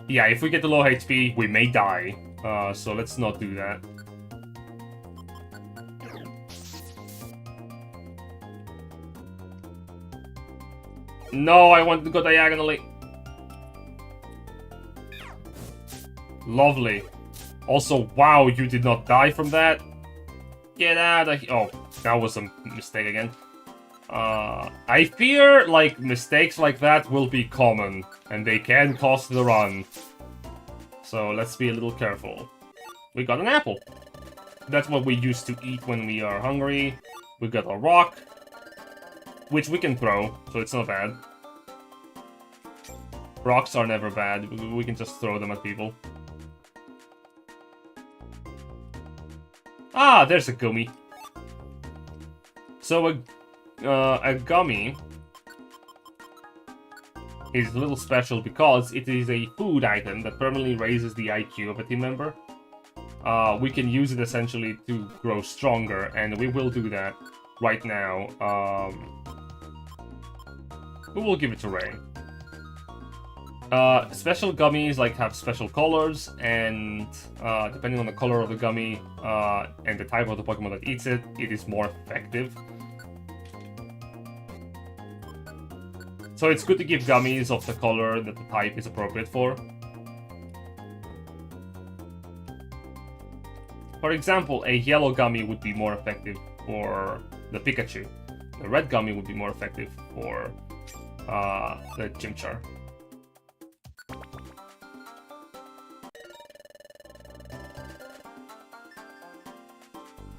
Yeah, if we get the low HP, we may die. So let's not do that. No, I want to go diagonally. Lovely. Also, wow, you did not die from that. Get out of here. Oh, that was a mistake again. I fear, like, mistakes like that will be common, and they can cost the run. So let's be a little careful. We got an apple. That's what we used to eat when we are hungry. We got a rock, which we can throw, so it's not bad. Rocks are never bad. We can just throw them at people. Ah, there's a gummy. So a gummy is a little special because it is a food item that permanently raises the IQ of a team member. We can use it essentially to grow stronger, and we will do that right now. We will give it to Ray. Special gummies have special colors, and depending on the color of the gummy and the type of the Pokemon that eats it, it is more effective. So it's good to give gummies of the color that the type is appropriate for. For example, a yellow gummy would be more effective for the Pikachu. The red gummy would be more effective for the Chimchar.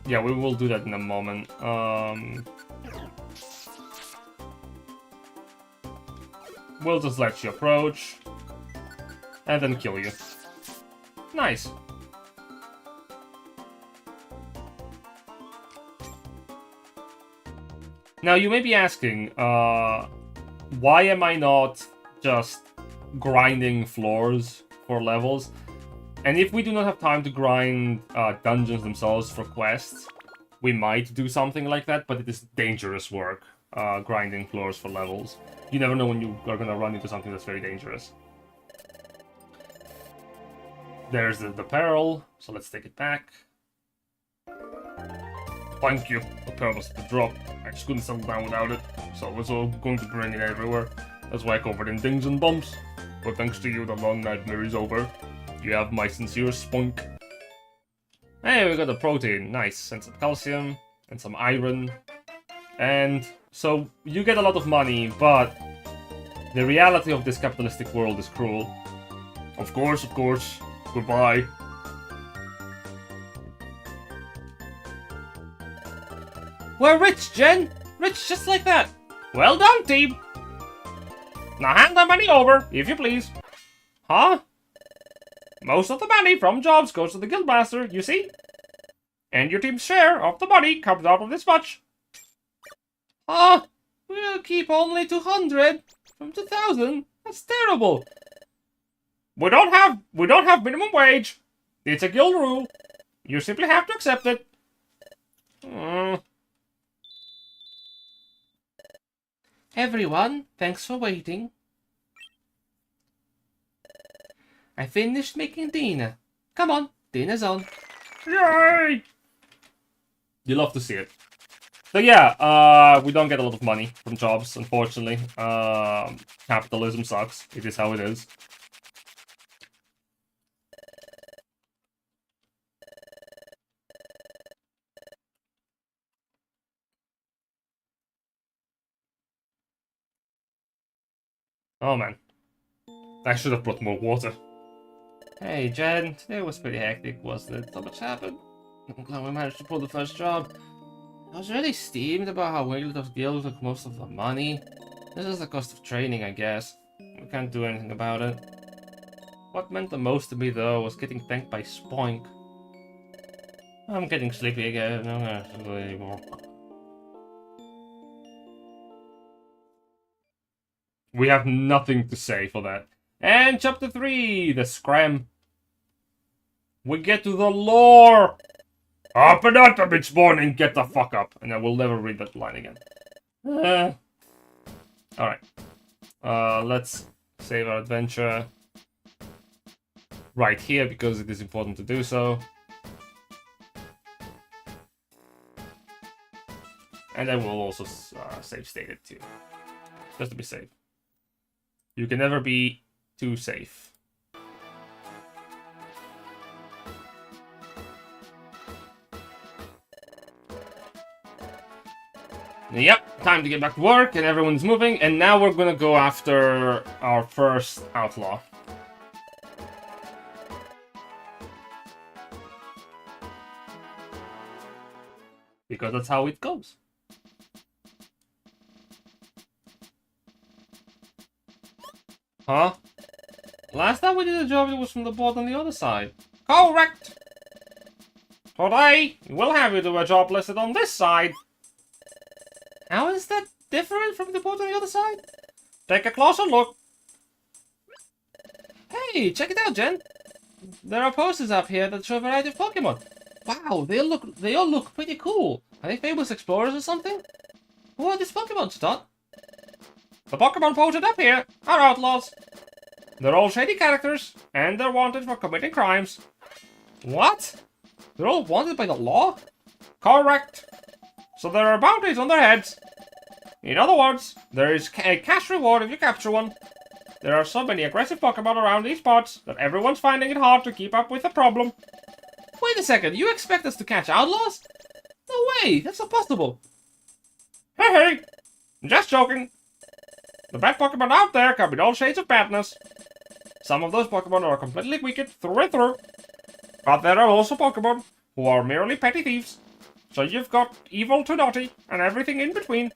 Yeah, we will do that in a moment. We'll just let you approach, and then kill you. Nice. Now you may be asking, why am I not just grinding floors for levels? And if we do not have time to grind dungeons themselves for quests, we might do something like that, but it is dangerous work, grinding floors for levels. You never know when you are going to run into something that's very dangerous. There's the peril, so let's take it back. Thank you. The peril was the drop. I just couldn't settle down without it, so I was going to bring it everywhere. That's why I covered in dings and bumps. But thanks to you, the long nightmare is over. You have my sincere spunk. Hey, we got the protein. Nice. And some calcium. And some iron. And so you get a lot of money, but the reality of this capitalistic world is cruel. Of course, of course. Goodbye. We're rich, Jen! Rich just like that! Well done, team! Now hand the money over, if you please. Huh? Most of the money from jobs goes to the guildmaster, you see? And your team's share of the money comes out of this much. Ah, we'll keep only 200 from 2,000. That's terrible. We don't have minimum wage. It's a guild rule. You simply have to accept it. Everyone, thanks for waiting. I finished making dinner. Come on, dinner's on. Yay! You love to see it. So yeah, we don't get a lot of money from jobs, unfortunately. Capitalism sucks. It is how it is. Oh man. I should have brought more water. Hey Jen, today was pretty hectic, wasn't it? So much happened. I'm glad we managed to pull the first job. I was really steamed about how Wigglytuff's guild took most of the money. This is the cost of training, I guess. We can't do anything about it. What meant the most to me, though, was getting thanked by Spoink. I'm getting sleepy again. I'm gonna sleep anymore. We have nothing to say for that. And chapter 3, the Scram. We get to the lore. Up and up, bitch morning, get the fuck up. And I will never read that line again. Alright. Let's save our adventure right here because it is important to do so. And I will also save state it too. Just to be safe. You can never be too safe. Yep, time to get back to work and everyone's moving, and now we're gonna go after our first outlaw. Because that's how it goes. Huh? Last time we did a job, it was from the board on the other side. Correct! Today, we'll have you do a job listed on this side. How is that different from the board on the other side? Take a closer look. Hey, check it out, Jen. There are posters up here that show a variety of Pokemon. Wow, they all look pretty cool. Are they famous explorers or something? Who are these Pokemon, Stott? The Pokemon posted up here are outlaws. They're all shady characters, and they're wanted for committing crimes. What? They're all wanted by the law? Correct. So there are bounties on their heads. In other words, there is a cash reward if you capture one. There are so many aggressive Pokemon around these parts that everyone's finding it hard to keep up with the problem. Wait a second, you expect us to catch outlaws? No way, that's impossible. Hey, just joking. The bad Pokemon out there come in all shades of badness. Some of those Pokemon are completely wicked through and through. But there are also Pokemon who are merely petty thieves. So you've got evil to naughty and everything in between.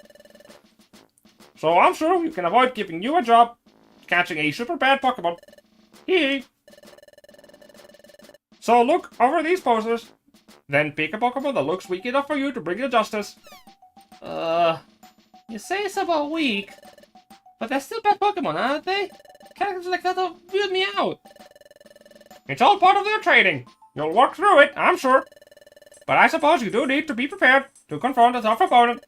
So I'm sure we can avoid giving you a job catching a super bad Pokemon. Hee. So look over these posters. Then pick a Pokemon that looks weak enough for you to bring to justice. You say it's about weak, but they're still bad Pokemon, aren't they? Characters like that will weird me out. It's all part of their training. You'll work through it, I'm sure. But I suppose you do need to be prepared to confront a tough opponent.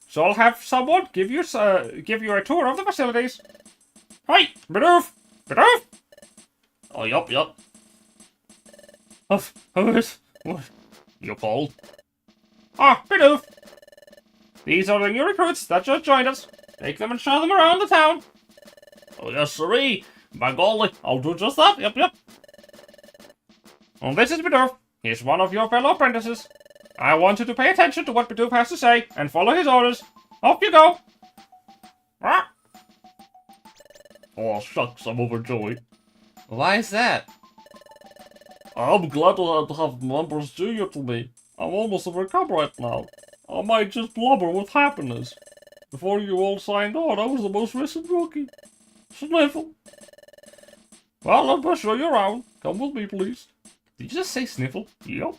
So I'll have someone give you a tour of the facilities. Hey, Bidoof! Bidoof! Oh, yup. What? You called? Ah, Bidoof! These are the new recruits that just joined us. Take them and show them around the town. Oh, yes, sirree. By golly, I'll do just that. Yep. And this is Bidoof. He's one of your fellow apprentices. I want you to pay attention to what Bidoof has to say and follow his orders. Off you go. Ah. Oh, shucks, I'm overjoyed. Why is that? I'm glad to have members junior to me. I'm almost overcome right now. I might just blubber with happiness. Before you all signed on, I was the most recent rookie. Sniffle. Well, let me show you around. Come with me, please. Did you just say sniffle? Yep.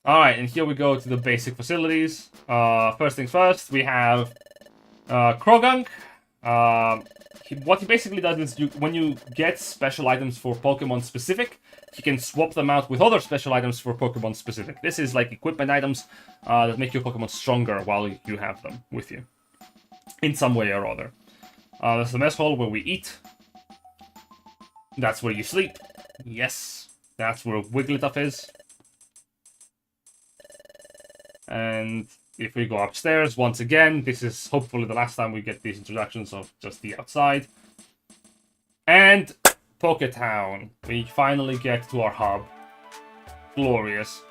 Alright, and here we go to the basic facilities. First things first, we have Krogunk. What he basically does is when you get special items for Pokemon specific, you can swap them out with other special items for Pokemon specific. This is like equipment items that make your Pokemon stronger while you have them with you. In some way or other. That's the mess hall where we eat. That's where you sleep. Yes. That's where Wigglytuff is. And if we go upstairs, once again, this is hopefully the last time we get these introductions of just the outside. And Poketown. We finally get to our hub. Glorious.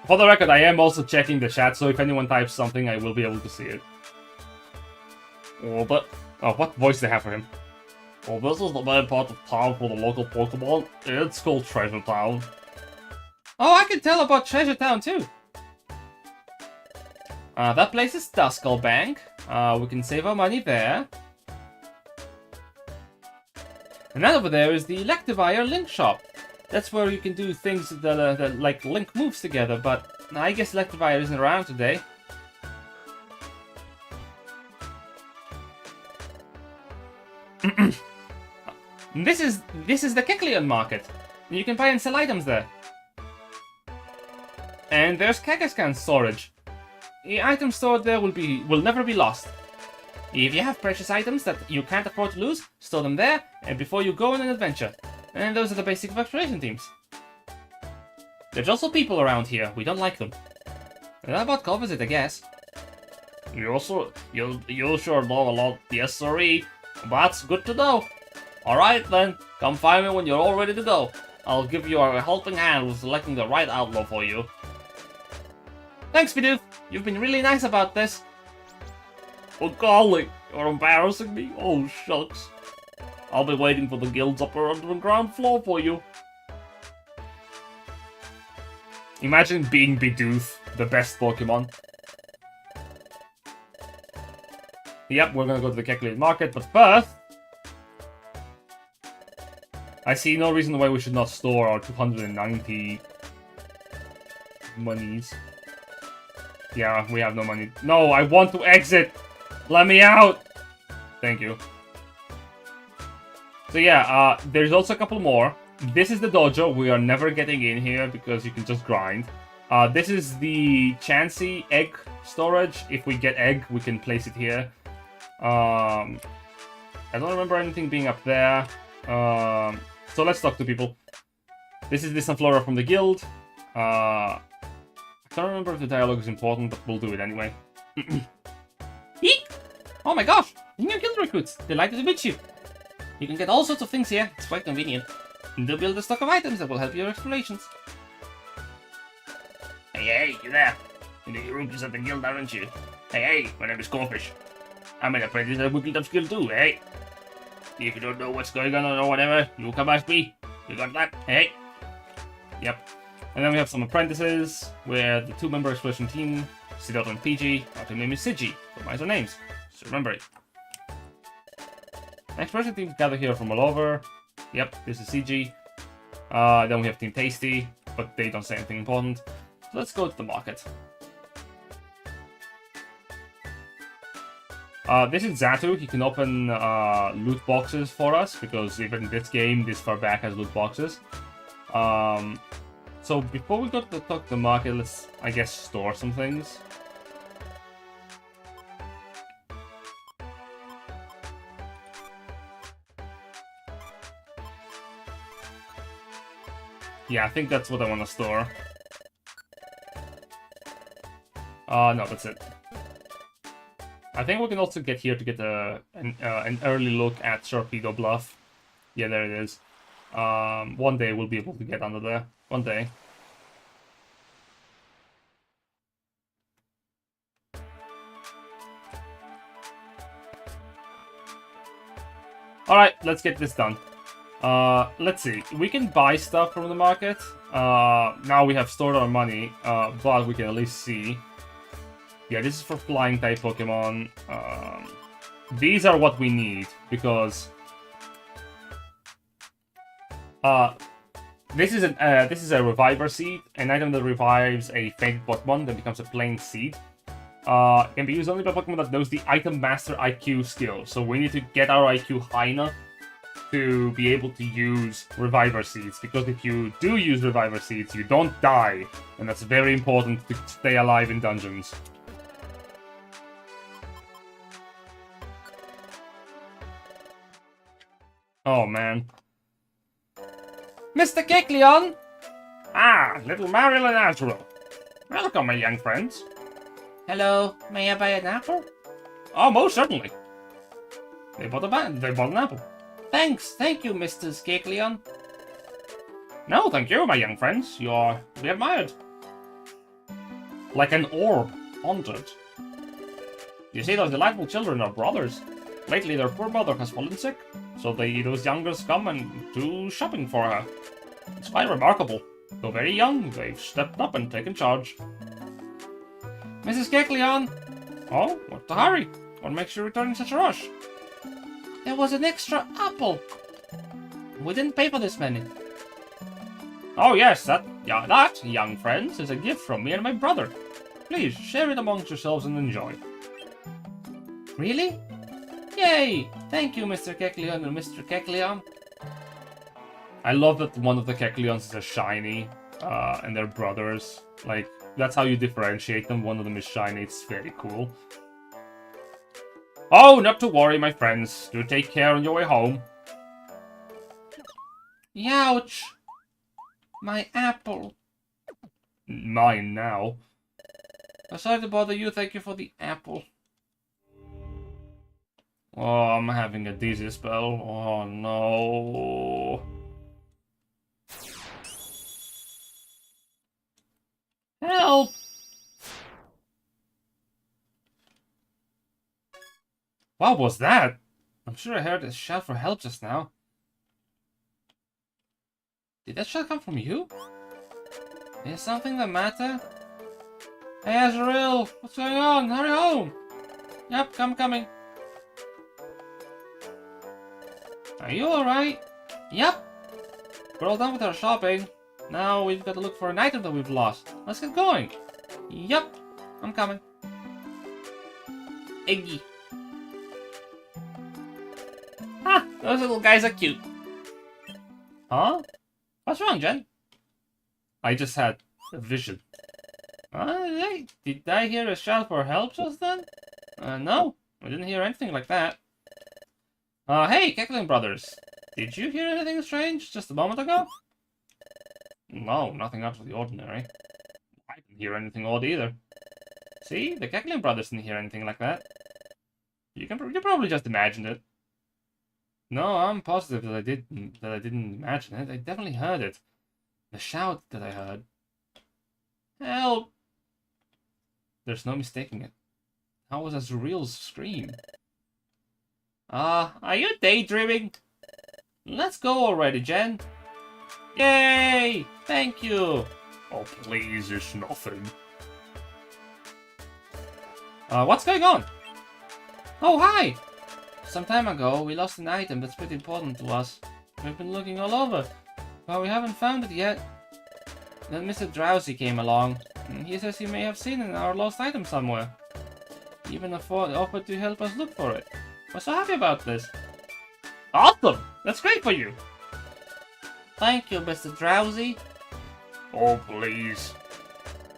For the record, I am also checking the chat, so if anyone types something, I will be able to see it. Oh, what voice do they have for him? Well, this is the main part of town for the local Pokemon. It's called Treasure Town. Oh, I can tell about Treasure Town too. That place is Duskull Bank. We can save our money there. And then over there is the Electivire Link Shop. That's where you can do things that like link moves together, but I guess Electivire isn't around today. This is the Kecleon Market. You can buy and sell items there. And there's Kangaskhan storage. The items stored there will never be lost. If you have precious items that you can't afford to lose, store them there and before you go on an adventure. And those are the basic exploration teams. There's also people around here. We don't like them. And that about covers it, I guess. You sure know a lot. Yes, sirree. That's good to know. Alright then, come find me when you're all ready to go. I'll give you a helping hand with selecting the right outlaw for you. Thanks, Bidoof. You've been really nice about this. Oh golly, you're embarrassing me. Oh shucks. I'll be waiting for the guild's upper underground floor for you. Imagine being Bidoof, the best Pokemon. Yep, we're gonna go to the Kecleon Market, but first... I see no reason why we should not store our 290 monies. Yeah, we have no money. No, I want to exit! Let me out! Thank you. So yeah, there's also a couple more. This is the dojo. We are never getting in here because you can just grind. This is the Chansey egg storage. If we get egg, we can place it here. I don't remember anything being up there. So let's talk to people. This is the Sunflora from the guild. I don't remember if the dialogue is important, but we'll do it anyway. Eek! Oh my gosh! New guild recruits! Delighted to meet you! You can get all sorts of things here. It's quite convenient. They'll build a stock of items that will help your explorations. Hey, you there? You know your rookies at the guild, aren't you? Hey, my name is Corfish. I'm an apprentice at Wicked of Skill too, hey? If you don't know what's going on or whatever, you come ask me. You got that? Hey? Yep. And then we have some apprentices, where the 2-member exploration team, Siddharth and PG, our team name is Siji, so mine's our names. So remember it. Exploration teams gather here from all over. Yep, this is CG. Then we have Team Tasty, but they don't say anything important. So let's go to the market. This is Zatu. He can open loot boxes for us, because even this game, this far back, has loot boxes. So before we go to talk to the market, let's, I guess, store some things. Yeah, I think that's what I want to store. No, that's it. I think we can also get here to get an early look at Torpedo Bluff. Yeah, there it is. One day we'll be able to get under there. One day. Alright, let's get this done. Let's see. We can buy stuff from the market. Now we have stored our money, but we can at least see. Yeah, this is for flying type Pokemon. These are what we need, because this is a Reviver Seed, an item that revives a fainted Pokemon that becomes a plain seed. It can be used only by Pokemon that knows the Item Master IQ skill. So we need to get our IQ high enough to be able to use Reviver Seeds, because if you do use Reviver Seeds, you don't die, and that's very important to stay alive in dungeons. Oh man. Mr. Kecleon! Ah, little Marilyn Natural. Welcome, my young friends. Hello, may I buy an apple? Oh, most certainly. They bought an apple. Thank you, Mr. Kecleon. No, thank you, my young friends. You are to be admired. Like an orb, haunted. You see, those delightful children are brothers. Lately, their poor mother has fallen sick, so those youngers come and do shopping for her. It's quite remarkable. Though very young, they've stepped up and taken charge. Mrs. Kecleon! Oh, what's the hurry? What makes you return in such a rush? There was an extra apple. We didn't pay for this many. Oh yes, that, young friends, is a gift from me and my brother. Please, share it amongst yourselves and enjoy. Really? Yay! Thank you, Mr. Kecleon and Mr. Kecleon. I love that one of the Kecleons is a shiny, and they're brothers. Like, that's how you differentiate them. One of them is shiny, it's very cool. Oh, not to worry, my friends. Do take care on your way home. Youch! My apple. Mine now. Sorry to bother you, thank you for the apple. Oh, I'm having a dizzy spell. Oh no. Help! What was that? I'm sure I heard a shout for help just now. Did that shout come from you? Is something the matter? Hey Azrael, what's going on? Hurry home! Yep, I'm coming. Are you alright? Yep. We're all done with our shopping. Now we've got to look for an item that we've lost. Let's get going. Yep, I'm coming. Eggy. Those little guys are cute. Huh? What's wrong, Jen? I just had a vision. Did I hear a shout for help just then? No. I didn't hear anything like that. Hey, Cackling Brothers. Did you hear anything strange just a moment ago? No, nothing out of the ordinary. I didn't hear anything odd either. See? The Cackling Brothers didn't hear anything like that. You probably just imagined it. No, I'm positive that I didn't imagine it. I definitely heard it. The shout that I heard. Help! There's no mistaking it. That was Azrael's scream. Are you daydreaming? Let's go already, Jen. Yay! Thank you! Oh, please, it's nothing. What's going on? Oh, hi! Some time ago, we lost an item that's pretty important to us. We've been looking all over, but we haven't found it yet. Then Mr. Drowsy came along, and he says he may have seen our lost item somewhere. He even offered to help us look for it. We're so happy about this. Awesome! That's great for you! Thank you, Mr. Drowsy. Oh, please.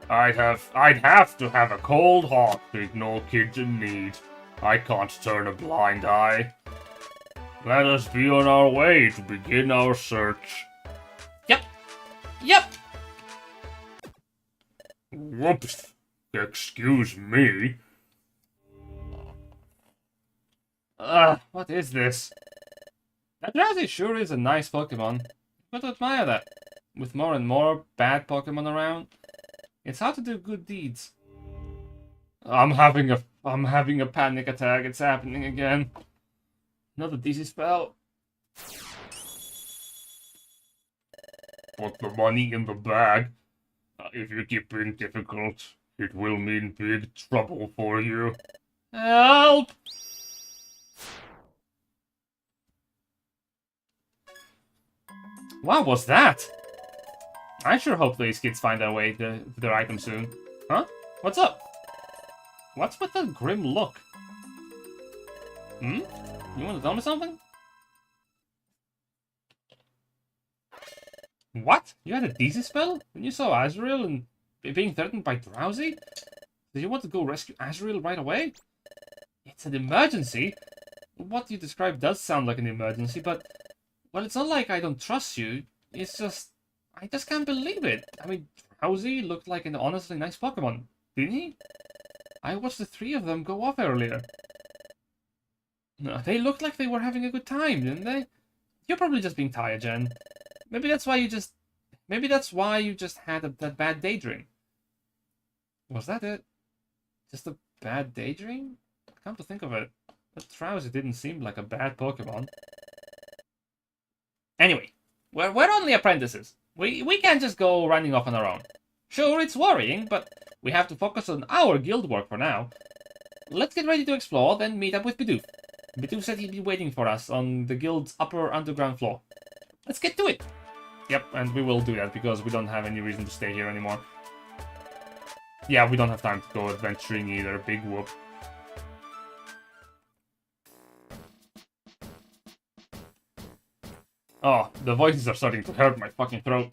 I'd have to have a cold heart to ignore kids in need. I can't turn a blind eye. Let us be on our way to begin our search. Yep! Whoops. Excuse me. What is this? That Drowsy sure is a nice Pokemon. Got to admire that. With more and more bad Pokemon around, it's hard to do good deeds. I'm having a panic attack. It's happening again. Another DC spell. Put the money in the bag. If you keep being difficult, it will mean big trouble for you. Help! What was that? I sure hope these kids find their way to their item soon. Huh? What's up? What's with that grim look? You want to tell me something? What? You had a DC spell? When you saw Azrael and being threatened by Drowsy? Did you want to go rescue Azrael right away? It's an emergency? What you described does sound like an emergency, but... Well, it's not like I don't trust you. It's just... I just can't believe it. I mean, Drowsy looked like an honestly nice Pokemon, didn't he? I watched the three of them go off earlier. No, they looked like they were having a good time, didn't they? You're probably just being tired, Jen. Maybe that's why you just had that bad daydream. Was that it? Just a bad daydream? Come to think of it, that Drowsy didn't seem like a bad Pokemon. Anyway, we're only apprentices. We can't just go running off on our own. Sure, it's worrying, but we have to focus on our guild work for now. Let's get ready to explore, then meet up with Bidoof. Bidoof said he'd be waiting for us on the guild's upper underground floor. Let's get to it! Yep, and we will do that, because we don't have any reason to stay here anymore. Yeah, we don't have time to go adventuring either, big whoop. Oh, the voices are starting to hurt my fucking throat.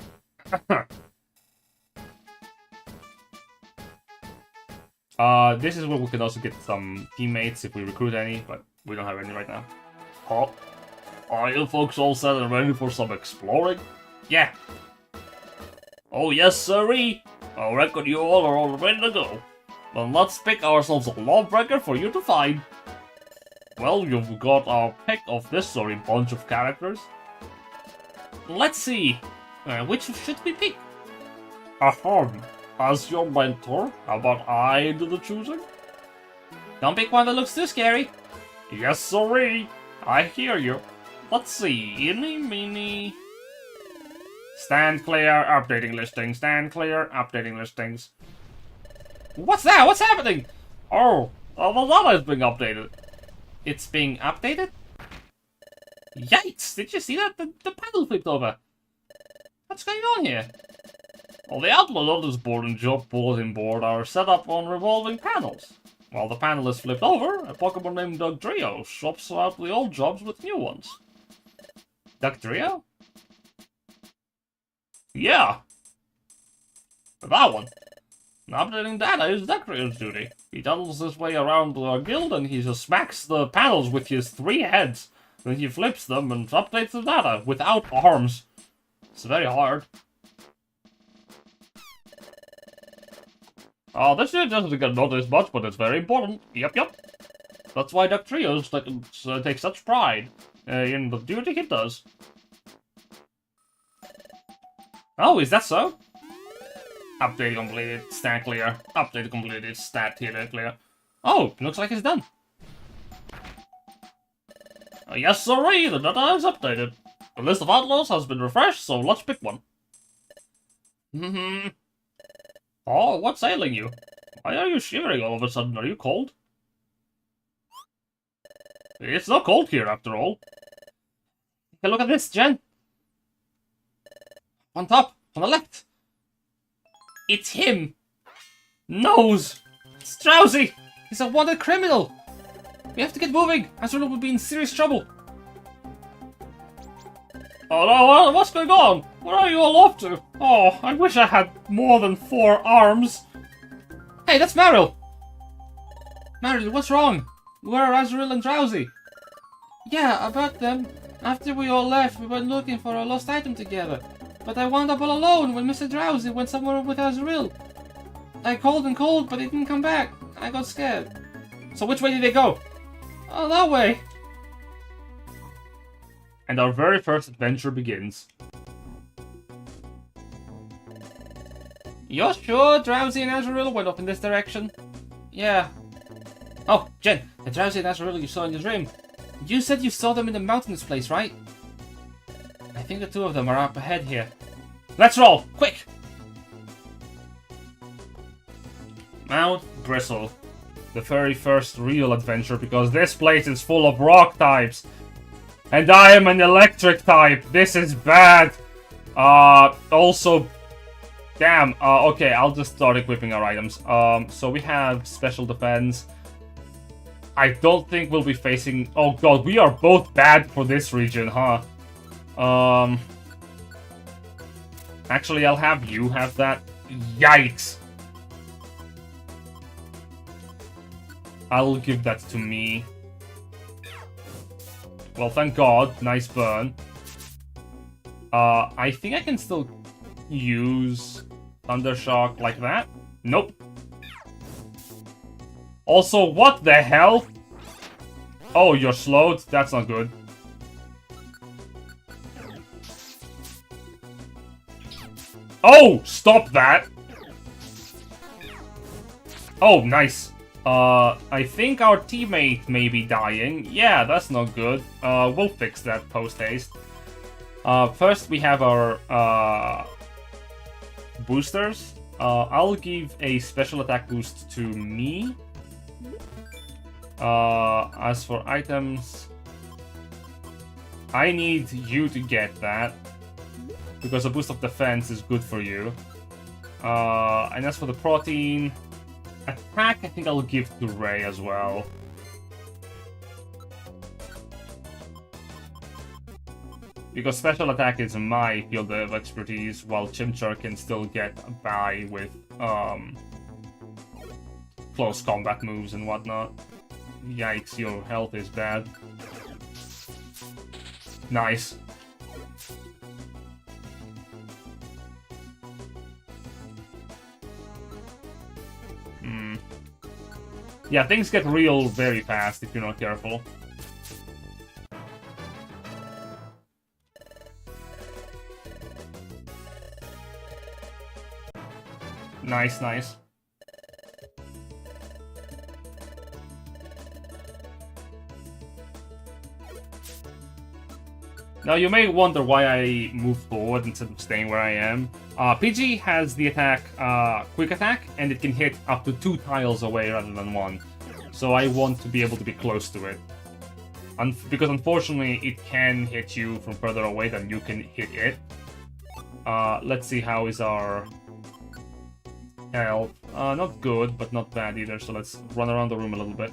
This is where we can also get some teammates if we recruit any, but we don't have any right now. Huh? Are you folks all set and ready for some exploring? Yeah. Oh yes, sirree. I reckon you all are ready to go. Then let's pick ourselves a lawbreaker for you to find. Well, you've got our pick of this sorry bunch of characters. Let's see. Which should we pick? Ahem. As your mentor, how about I do the choosing? Don't pick one that looks too scary. Yes, sirree. I hear you. Let's see. Eeny, meeny. Stand clear, updating listings. Stand clear, updating listings. What's that? What's happening? Oh, well, that has been updated. It's being updated? Yikes! Did you see that? The panel flipped over. What's going on here? Well, the outlet of this board and job bulletin board are set up on revolving panels. While the panel is flipped over, a Pokemon named Dugtrio swaps out the old jobs with new ones. Dugtrio? Yeah! That one. Updating data is Dugtrio's duty. He tunnels his way around the guild and he just smacks the panels with his 3 heads. Then he flips them and updates the data without arms. It's very hard. This shit doesn't get noticed much, but it's very important. Yep. That's why Dugtrios take such pride in the duty he does. Oh, is that so? Update completed, stat clear. Update completed, stat here clear. Oh, looks like it's done. Yes, sorry, the data is updated. The list of outlaws has been refreshed, so let's pick one. Oh, what's ailing you? Why are you shivering all of a sudden? Are you cold? It's not cold here, after all. Hey, look at this, Jen. On top, on the left. It's him. Nose! It's Drowsy. He's a wanted criminal. We have to get moving. Azrael will be in serious trouble. Oh no, what's going on? Where are you all off to? Oh, I wish I had more than 4 arms. Hey, that's Meryl. Meryl, what's wrong? Where are Azrael and Drowsy? Yeah, about them. After we all left, we went looking for a lost item together. But I wound up all alone when Mr. Drowsy went somewhere with Azrael. I called and called, but he didn't come back. I got scared. So which way did they go? Oh, that way. And our very first adventure begins. You're sure Drowsy and Azrael went up in this direction? Yeah. Oh, Jen, the Drowsy and Azrael you saw in your dream. You said you saw them in the mountainous place, right? I think the 2 of them are up ahead here. Let's roll! Quick! Mount Bristle. The very first real adventure, because this place is full of rock types. And I am an electric type. This is bad. Also, damn. Okay, I'll just start equipping our items. So we have special defense. I don't think we'll be facing... Oh god, we are both bad for this region, huh? Actually, I'll have you have that. Yikes. I'll give that to me. Well, thank god. Nice burn. I think I can still use Thundershock like that. Nope. Also, what the hell? Oh, you're slowed? That's not good. Oh, stop that! Oh, nice. I think our teammate may be dying. Yeah, that's not good. We'll fix that post-haste. First, we have our boosters. I'll give a special attack boost to me. As for items, I need you to get that, because a boost of defense is good for you. And as for the protein, attack, I think I'll give to Ray as well. Because special attack is my field of expertise, while Chimchar can still get by with close combat moves and whatnot. Yikes, your health is bad. Nice. Yeah, things get real very fast if you're not careful. Nice, nice. Now you may wonder why I moved forward instead of staying where I am. PG has the attack, quick attack, and it can hit up to 2 tiles away rather than 1. So I want to be able to be close to it. Because unfortunately it can hit you from further away than you can hit it. Let's see how is our health. Not good, but not bad either, so let's run around the room a little bit.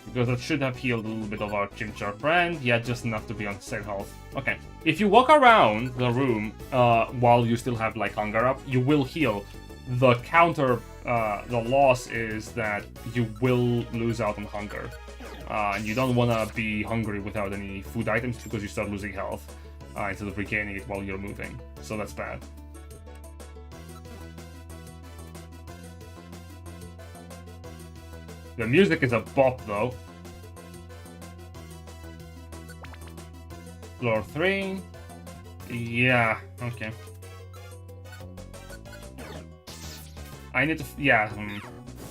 Because that should have healed a little bit of our Chimchar friend. Yeah, just enough to be on same health. Okay. If you walk around the room while you still have, like, hunger up, you will heal. The counter, the loss is that you will lose out on hunger. And you don't want to be hungry without any food items because you start losing health instead of regaining it while you're moving. So that's bad. The music is a bop, though. Floor 3. Yeah, okay. I need to... yeah.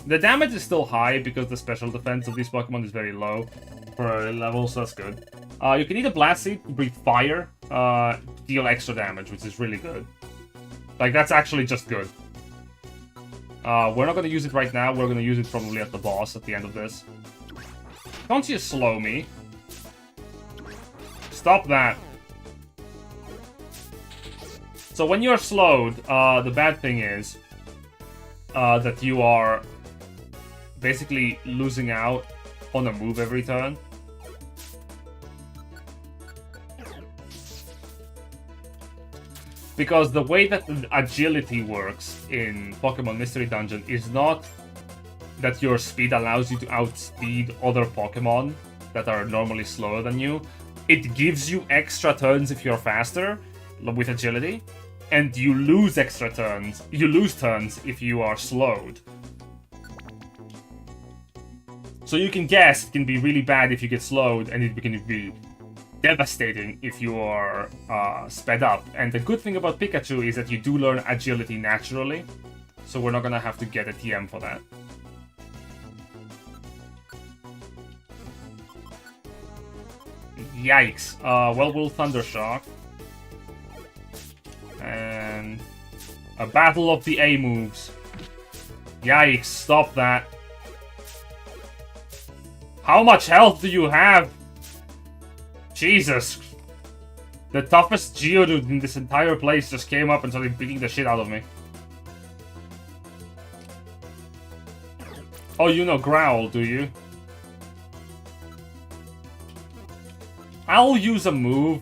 The damage is still high because the special defense of these Pokemon is very low for level, so that's good. You can eat a Blast Seed to breathe fire, deal extra damage, which is really good. Like, that's actually just good. We're not going to use it right now. We're going to use it probably at the boss at the end of this. Don't you slow me. Stop that. So when you're slowed, the bad thing is that you are basically losing out on a move every turn. Because the way that agility works in Pokemon Mystery Dungeon is not that your speed allows you to outspeed other Pokemon that are normally slower than you. It gives you extra turns if you're faster with agility, and you lose extra turns. You lose turns if you are slowed. So you can guess it can be really bad if you get slowed, and it can be devastating if you are sped up. And the good thing about Pikachu is that you do learn agility naturally, so we're not gonna have to get a TM for that. Yikes. Well, we'll Thundershock. And a battle of the A moves. Yikes, stop that. How much health do you have? Jesus. The toughest Geodude in this entire place just came up and started beating the shit out of me. Oh, you know Growl, do you? I'll use a move.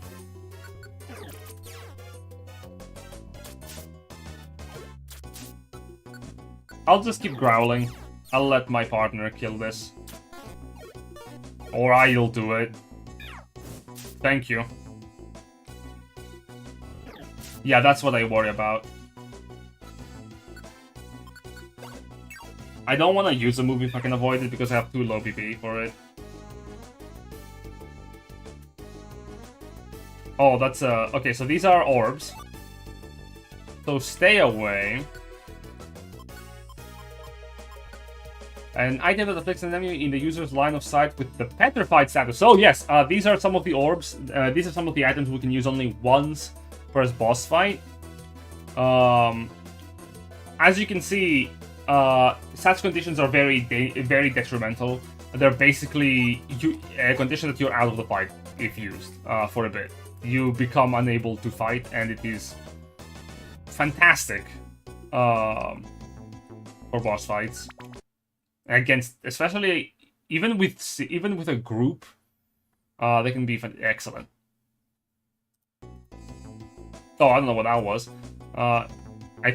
I'll just keep growling. I'll let my partner kill this. Or I'll do it. Thank you. Yeah, that's what I worry about. I don't want to use a move if I can avoid it because I have too low PP for it. Oh, that's okay, so these are orbs. So stay away. An item that afflicts an enemy in the user's line of sight with the petrified status. So yes, these are some of the orbs. These are some of the items we can use only once per boss fight. As you can see, such conditions are very detrimental. They're basically a condition that you're out of the fight if used for a bit. You become unable to fight, and it is fantastic for boss fights. Against, especially even with a group, they can be excellent. Oh, I don't know what that was. I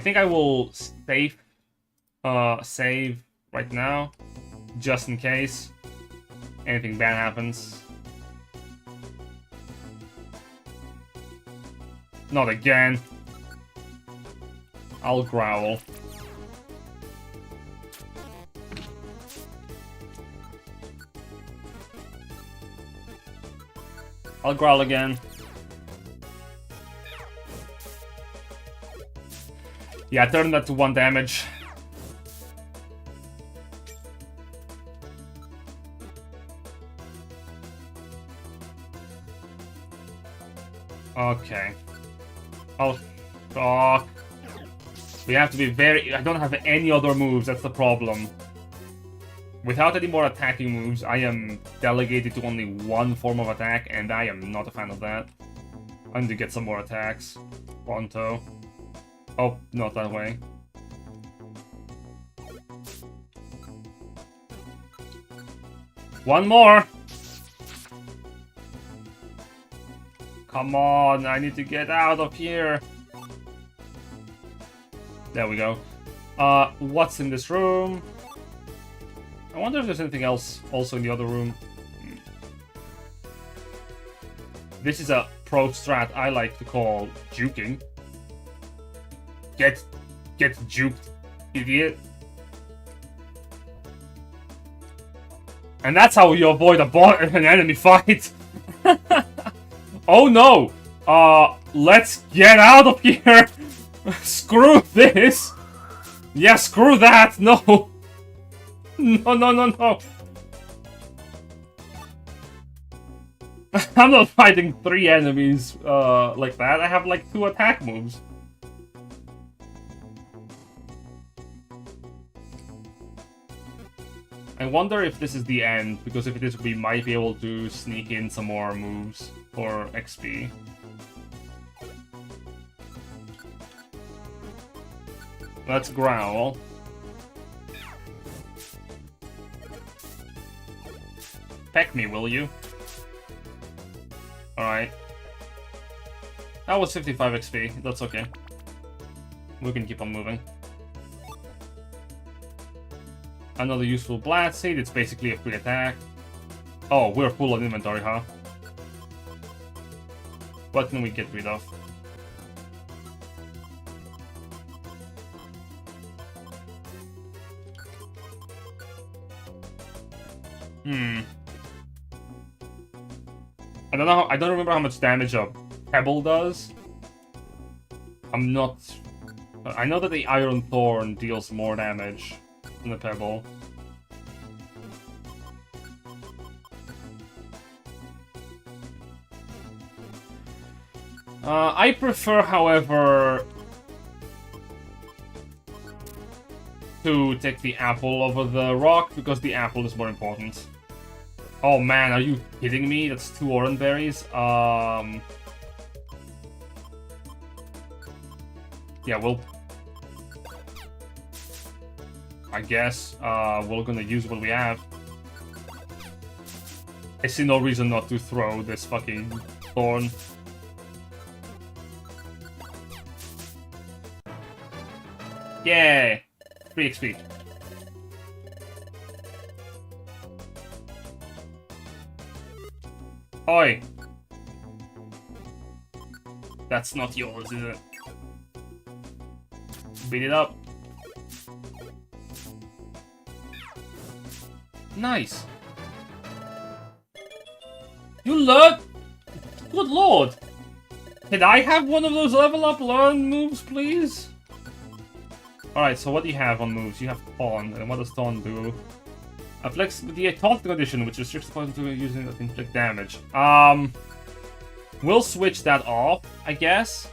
think I will save right now, just in case anything bad happens. Not again. I'll growl. I'll growl again. Yeah, turn that to 1 damage. Okay. Oh, fuck. We have to be very... I don't have any other moves, that's the problem. Without any more attacking moves, I am delegated to only one form of attack, and I am not a fan of that. I need to get some more attacks. Pronto. Oh, not that way. One more! Come on, I need to get out of here. There we go. What's in this room? I wonder if there's anything else also in the other room. This is a pro strat I like to call juking. Get juked, idiot. And that's how you avoid an enemy fight. Oh no! Let's get out of here! Screw this! Yeah, screw that! No! No. I'm not fighting 3 enemies like that. I have like 2 attack moves. I wonder if this is the end, because if it is, we might be able to sneak in some more moves for XP. Let's growl. Peck me, will you? Alright. That was 55 XP, that's okay. We can keep on moving. Another useful blast seed, it's basically a free attack. Oh, we're full on inventory, huh? What can we get rid of? I don't know. I don't remember how much damage a pebble does. I'm not. I know that the Iron Thorn deals more damage than the pebble. I prefer, however, to take the apple over the rock because the apple is more important. Oh man, are you kidding me? That's 2 orange berries. Yeah, well, I guess we're gonna use what we have. I see no reason not to throw this fucking thorn. Yay! 3 XP. Oi! That's not yours, is it? Beat it up. Nice. You learn? Good lord. Can I have one of those level up learn moves, please? Alright, so what do you have on moves? You have Taunt, and what does Taunt do? Afflicts the Taunt condition, which restricts the person to using it to inflict damage. We'll switch that off, I guess.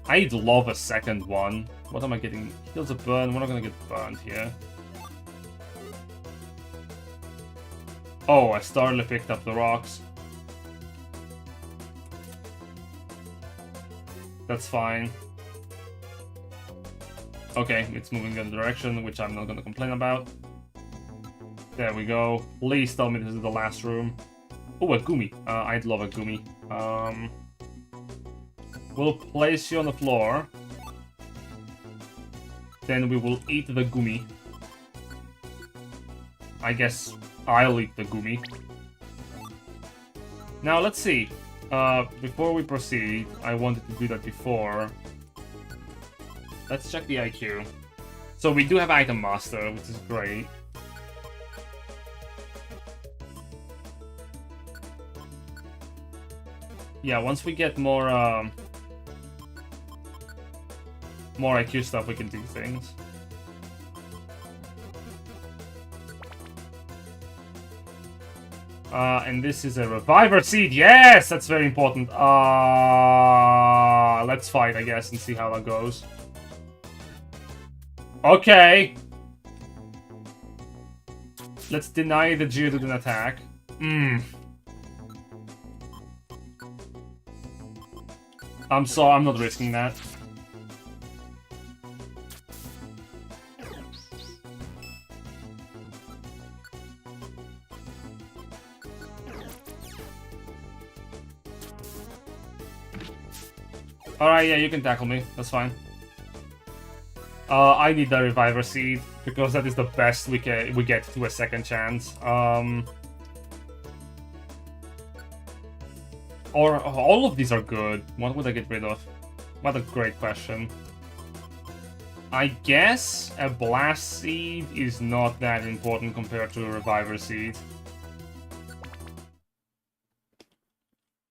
I'd love a second one. What am I getting? Heals a burn. We're not gonna get burned here. Oh, I startedly picked up the rocks. That's fine. Okay, it's moving in the direction, which I'm not gonna complain about. There we go. Please tell me this is the last room. Oh, a Gumi. I'd love a Gumi. We'll place you on the floor. Then we will eat the Gumi. I guess I'll eat the Gumi. Now, let's see. Before we proceed, I wanted to do that before. Let's check the IQ. So we do have Item Master, which is great. Yeah, once we get more IQ stuff, we can do things. And this is a reviver seed. Yes, that's very important. Let's fight, I guess, and see how that goes. Okay. Let's deny the Geodude an attack. I'm sorry, I'm not risking that. Alright, yeah, you can tackle me. That's fine. I need the Reviver Seed, because that is the best we get to a second chance. Or all of these are good. What would I get rid of? What a great question. I guess a Blast Seed is not that important compared to a Reviver Seed.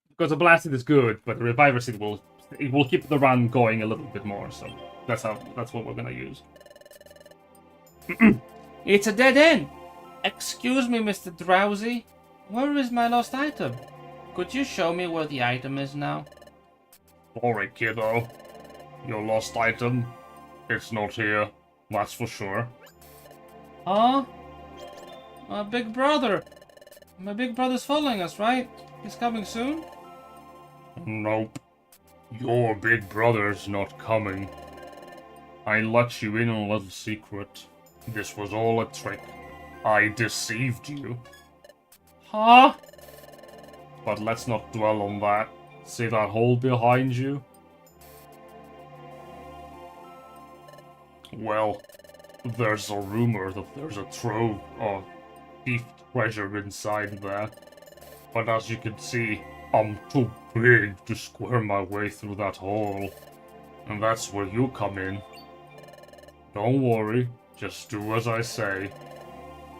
Because a Blast Seed is good, but a Reviver Seed will keep the run going a little bit more, so that's what we're gonna use. It's a dead end! Excuse me, Mr. Drowsy. Where is my lost item? Could you show me where the item is now? Sorry, kiddo. Your lost item, it's not here. That's for sure. Huh? My big brother. My big brother's following us, right? He's coming soon? Nope. Your big brother's not coming. I let you in on a little secret. This was all a trick. I deceived you. Huh? But let's not dwell on that. See that hole behind you? Well, there's a rumor that there's a trove of thief treasure inside there. But as you can see, I'm too big to square my way through that hole. And that's where you come in. Don't worry, just do as I say.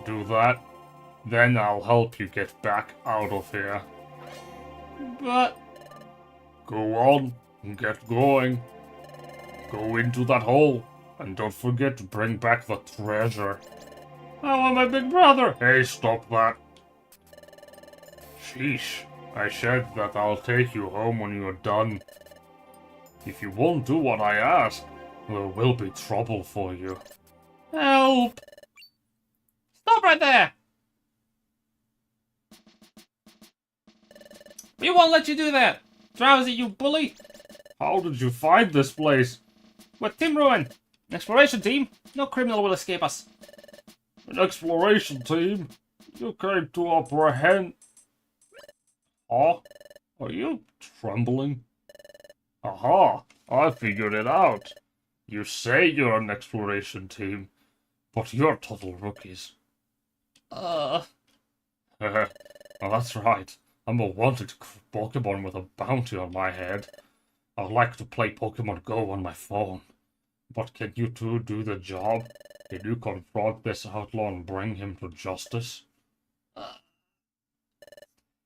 Do that, then I'll help you get back out of here. But... Go on, get going. Go into that hole, and don't forget to bring back the treasure. I want my big brother! Hey, stop that. Sheesh, I said that I'll take you home when you're done. If you won't do what I ask, there will be trouble for you. Help! Stop right there! We won't let you do that! Drowsy, you bully! How did you find this place? We're Team Ruin! An exploration team. No criminal will escape us. An exploration team? You came to apprehend... Huh? Are you trembling? Aha! I figured it out. You say you're an exploration team, but you're total rookies. Uh... Well, that's right. I'm a wanted Pokemon with a bounty on my head. I like to play Pokemon Go on my phone. But can you two do the job? Can you confront this outlaw and bring him to justice?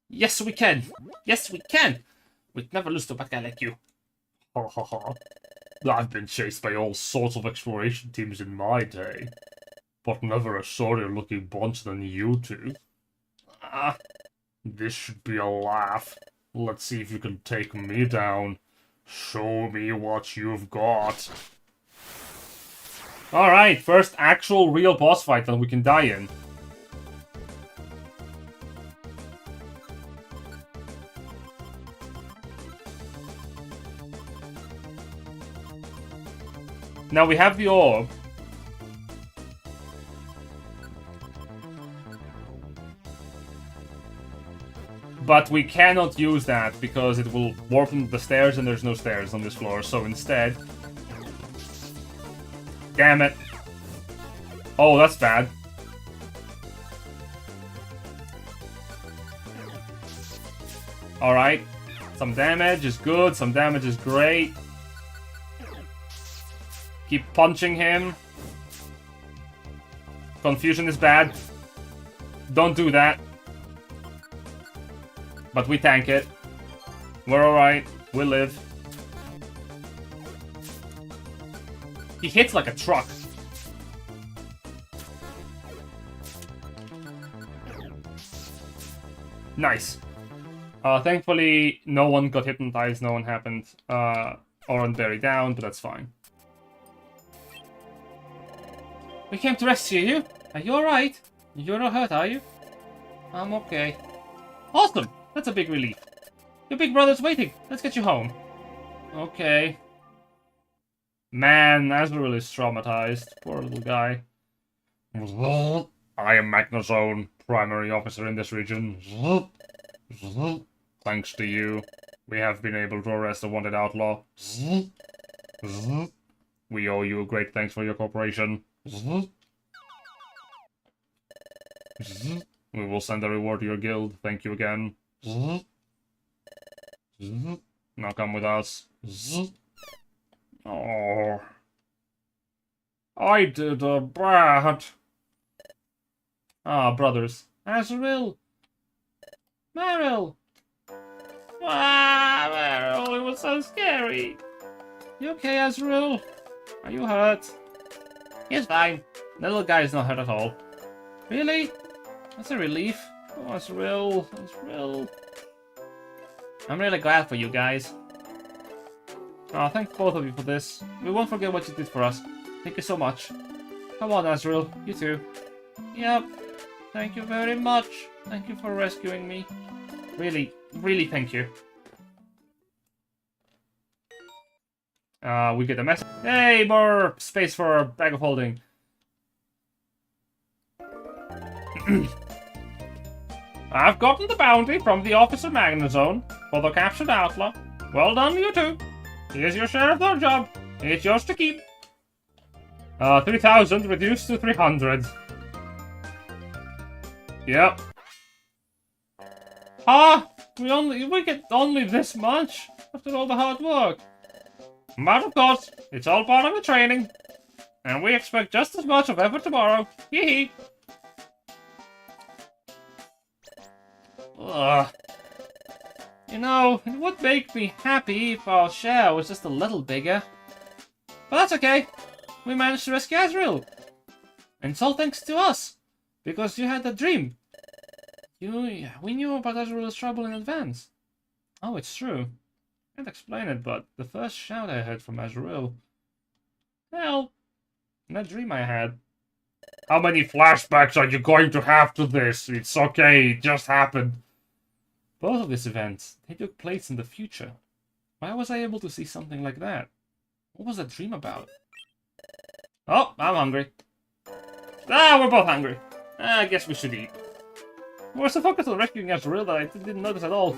Yes, we can! Yes, we can! We'd never lose to a bad guy like you. Ha ha ha. I've been chased by all sorts of exploration teams in my day. But never a sorrier looking bunch than you two. This should be a laugh. Let's see if you can take me down. Show me what you've got. Alright, first actual real boss fight that we can die in. Now we have the orb. But we cannot use that because it will warp the stairs and there's no stairs on this floor. So instead... Damn it. Oh, that's bad. Alright. Some damage is good, some damage is great. Keep punching him. Confusion is bad. Don't do that. But we tank it. We're alright. We live. He hits like a truck. Nice. Thankfully, no one got hypnotized, no one happened, or unburied down, but that's fine. We came to rescue you. Are you alright? You're not hurt, are you? I'm okay. Awesome! That's a big relief. Your big brother's waiting. Let's get you home. Okay. Man, Azrael is traumatized. Poor little guy. I am Magnazone, primary officer in this region. Thanks to you, we have been able to arrest a wanted outlaw. We owe you a great thanks for your cooperation. We will send a reward to your guild. Thank you again. Now come with us. Oh. I did a bad. Ah, brothers. Azrael! Meryl! Ah, Meryl, it was so scary. You okay, Azrael? Are you hurt? He's fine. The little guy is not hurt at all. Really? That's a relief. Oh, Azrael. Azrael. I'm really glad for you guys. Oh, thank both of you for this. We won't forget what you did for us. Thank you so much. Come on, Azrael. You too. Yep. Thank you very much. Thank you for rescuing me. Really, really thank you. We get a message. Hey, more space for a bag of holding. I've gotten the bounty from the Officer Magnazone for the captured outlaw. Well done, you two. Here's your share of the job. It's yours to keep. 3,000 reduced to 300. Yep. We get only this much after all the hard work. But of course, it's all part of the training. And we expect just as much of effort tomorrow. Hee hee. Ugh. You know, it would make me happy if our share was just a little bigger. But that's okay. We managed to rescue Azrael. And it's all thanks to us. Because you had that dream. We knew about Azrael's trouble in advance. Oh, it's true. Can't explain it, but the first shout I heard from Azrael. Well, that dream I had. How many flashbacks are you going to have to this? It's okay, it just happened. Both of these events, they took place in the future. Why was I able to see something like that? What was that dream about? Oh, I'm hungry. Ah, we're both hungry. I guess we should eat. We're so focused on rescuing Azrael that I didn't notice at all.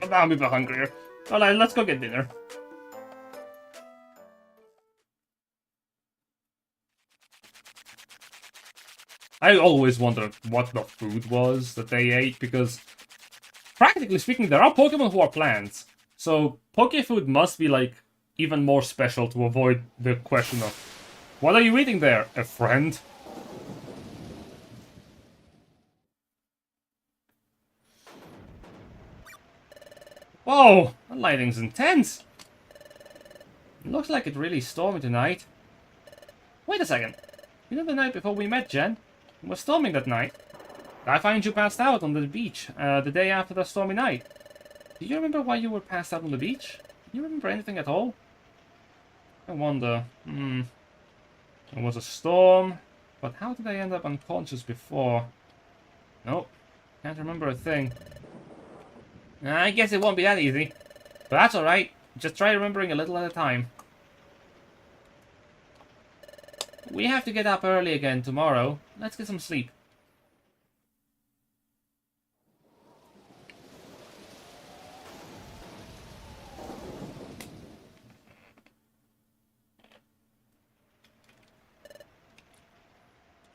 But now I'm even hungrier. Alright, let's go get dinner. I always wondered what the food was that they ate, because practically speaking, there are Pokemon who are plants. So Poke food must be like even more special to avoid the question of, what are you eating there, a friend? Whoa, that lighting's intense. It looks like it's really stormy tonight. Wait a second. You know the night before we met, Jen? It was storming that night. I find you passed out on the beach the day after the stormy night. Do you remember why you were passed out on the beach? Do you remember anything at all? I wonder. It was a storm, but how did I end up unconscious before? Nope. Can't remember a thing. I guess it won't be that easy. But that's alright. Just try remembering a little at a time. We have to get up early again tomorrow. Let's get some sleep.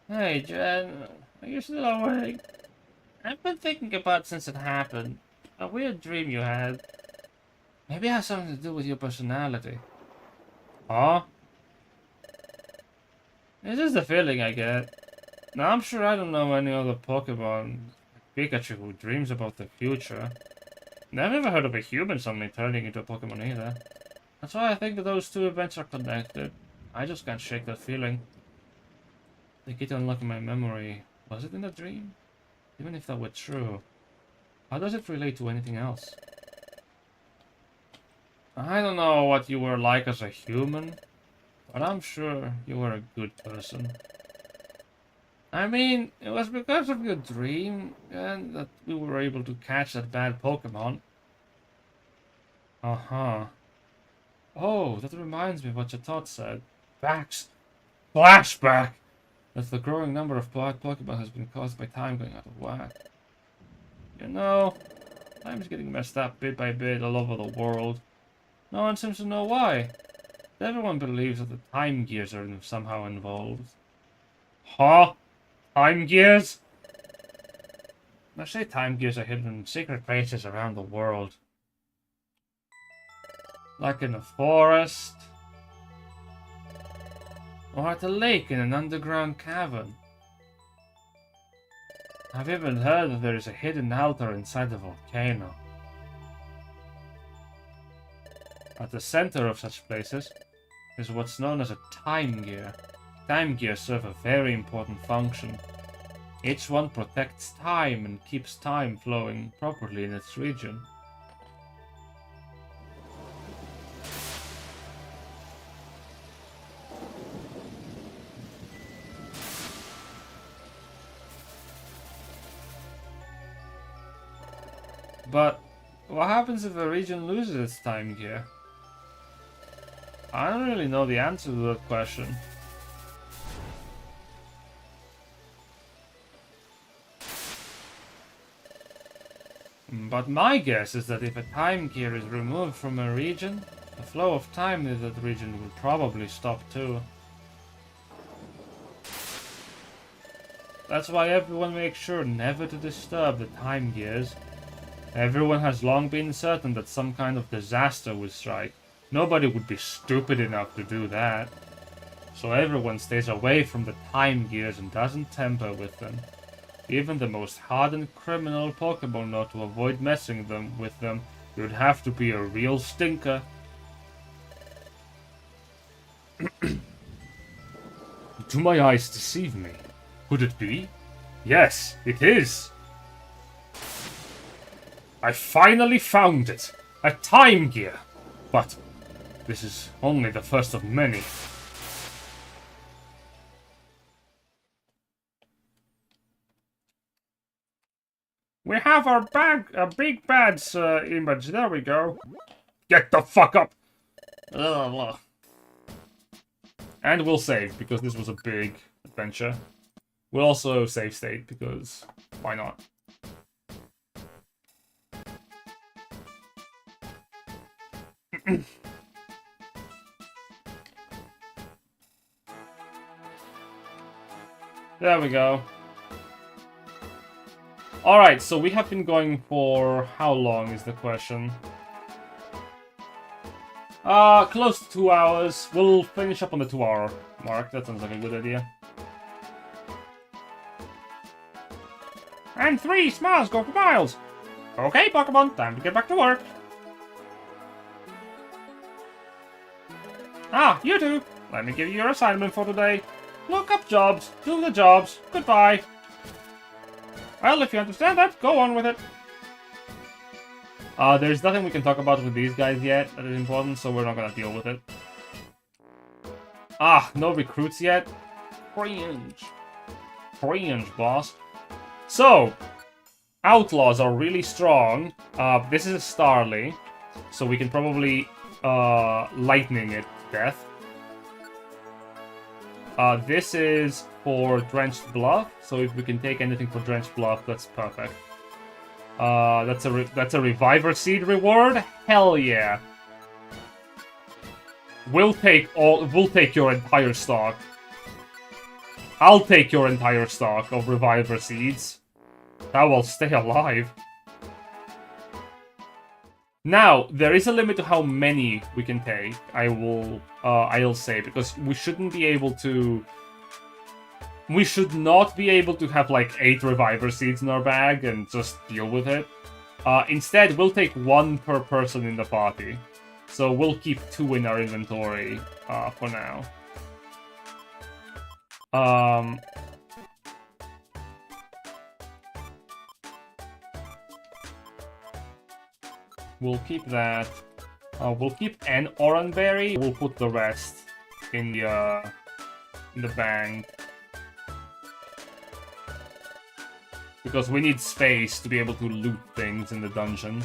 Hey, Jen. Are you still awake? I've been thinking about since it happened. A weird dream you had. Maybe it has something to do with your personality. Huh? This is the feeling I get. Now, I'm sure I don't know any other Pokemon, like Pikachu, who dreams about the future. I've never heard of a human suddenly turning into a Pokemon either. That's why I think that those two events are connected. I just can't shake that feeling. They keep unlocking my memory. Was it in a dream? Even if that were true, how does it relate to anything else? I don't know what you were like as a human, but I'm sure you were a good person. I mean, it was because of your dream and that we were able to catch that bad Pokemon. Uh-huh. Oh, that reminds me of what your thought said. Flashback! That the growing number of bad Pokemon has been caused by time going out of whack. You know, time's getting messed up bit by bit all over the world. No one seems to know why. Everyone believes that the time gears are somehow involved. Huh? Time gears? I say time gears are hidden in secret places around the world. Like in a forest. Or at a lake in an underground cavern. I've even heard that there is a hidden altar inside the volcano. At the center of such places is what's known as a time gear. Time gears serve a very important function. Each one protects time and keeps time flowing properly in its region. But what happens if a region loses its time gear? I don't really know the answer to that question. But my guess is that if a time gear is removed from a region, the flow of time in that region will probably stop too. That's why everyone makes sure never to disturb the time gears. Everyone has long been certain that some kind of disaster would strike. Nobody would be stupid enough to do that. So everyone stays away from the time gears and doesn't tamper with them. Even the most hardened criminal Pokemon know to avoid messing with them. You'd have to be a real stinker. Do my eyes deceive me? Could it be? Yes, it is! I finally found it! A time gear! But this is only the first of many. We have our big bad's image. There we go. Get the fuck up! Ugh. And we'll save, because this was a big adventure. We'll also save state, because why not? There we go. Alright, so we have been going for how long is the question? Close to 2 hours. We'll finish up on the 2-hour mark. That sounds like a good idea. And 3 smiles go for miles. Okay, Pokemon, time to get back to work. Ah, you two. Let me give you your assignment for today. Look up jobs, do the jobs, goodbye. Well, if you understand that, go on with it. There's nothing we can talk about with these guys yet that is important, so we're not gonna deal with it. Ah, no recruits yet? Cringe. Cringe, boss. So, outlaws are really strong. This is a Starly, so we can probably lightning it to death. This is for Drenched Bluff, so if we can take anything for Drenched Bluff, that's perfect. That's a Reviver Seed reward? Hell yeah. We'll take your entire stock. I'll take your entire stock of Reviver Seeds. That will stay alive. Now, there is a limit to how many we can take, I'll say, because we shouldn't be able to... We should not be able to have, like, 8 Reviver Seeds in our bag and just deal with it. Instead, we'll take 1 per person in the party. So we'll keep 2 in our inventory, for now. We'll keep that. We'll keep an oranberry. We'll put the rest in the bank. Because we need space to be able to loot things in the dungeon.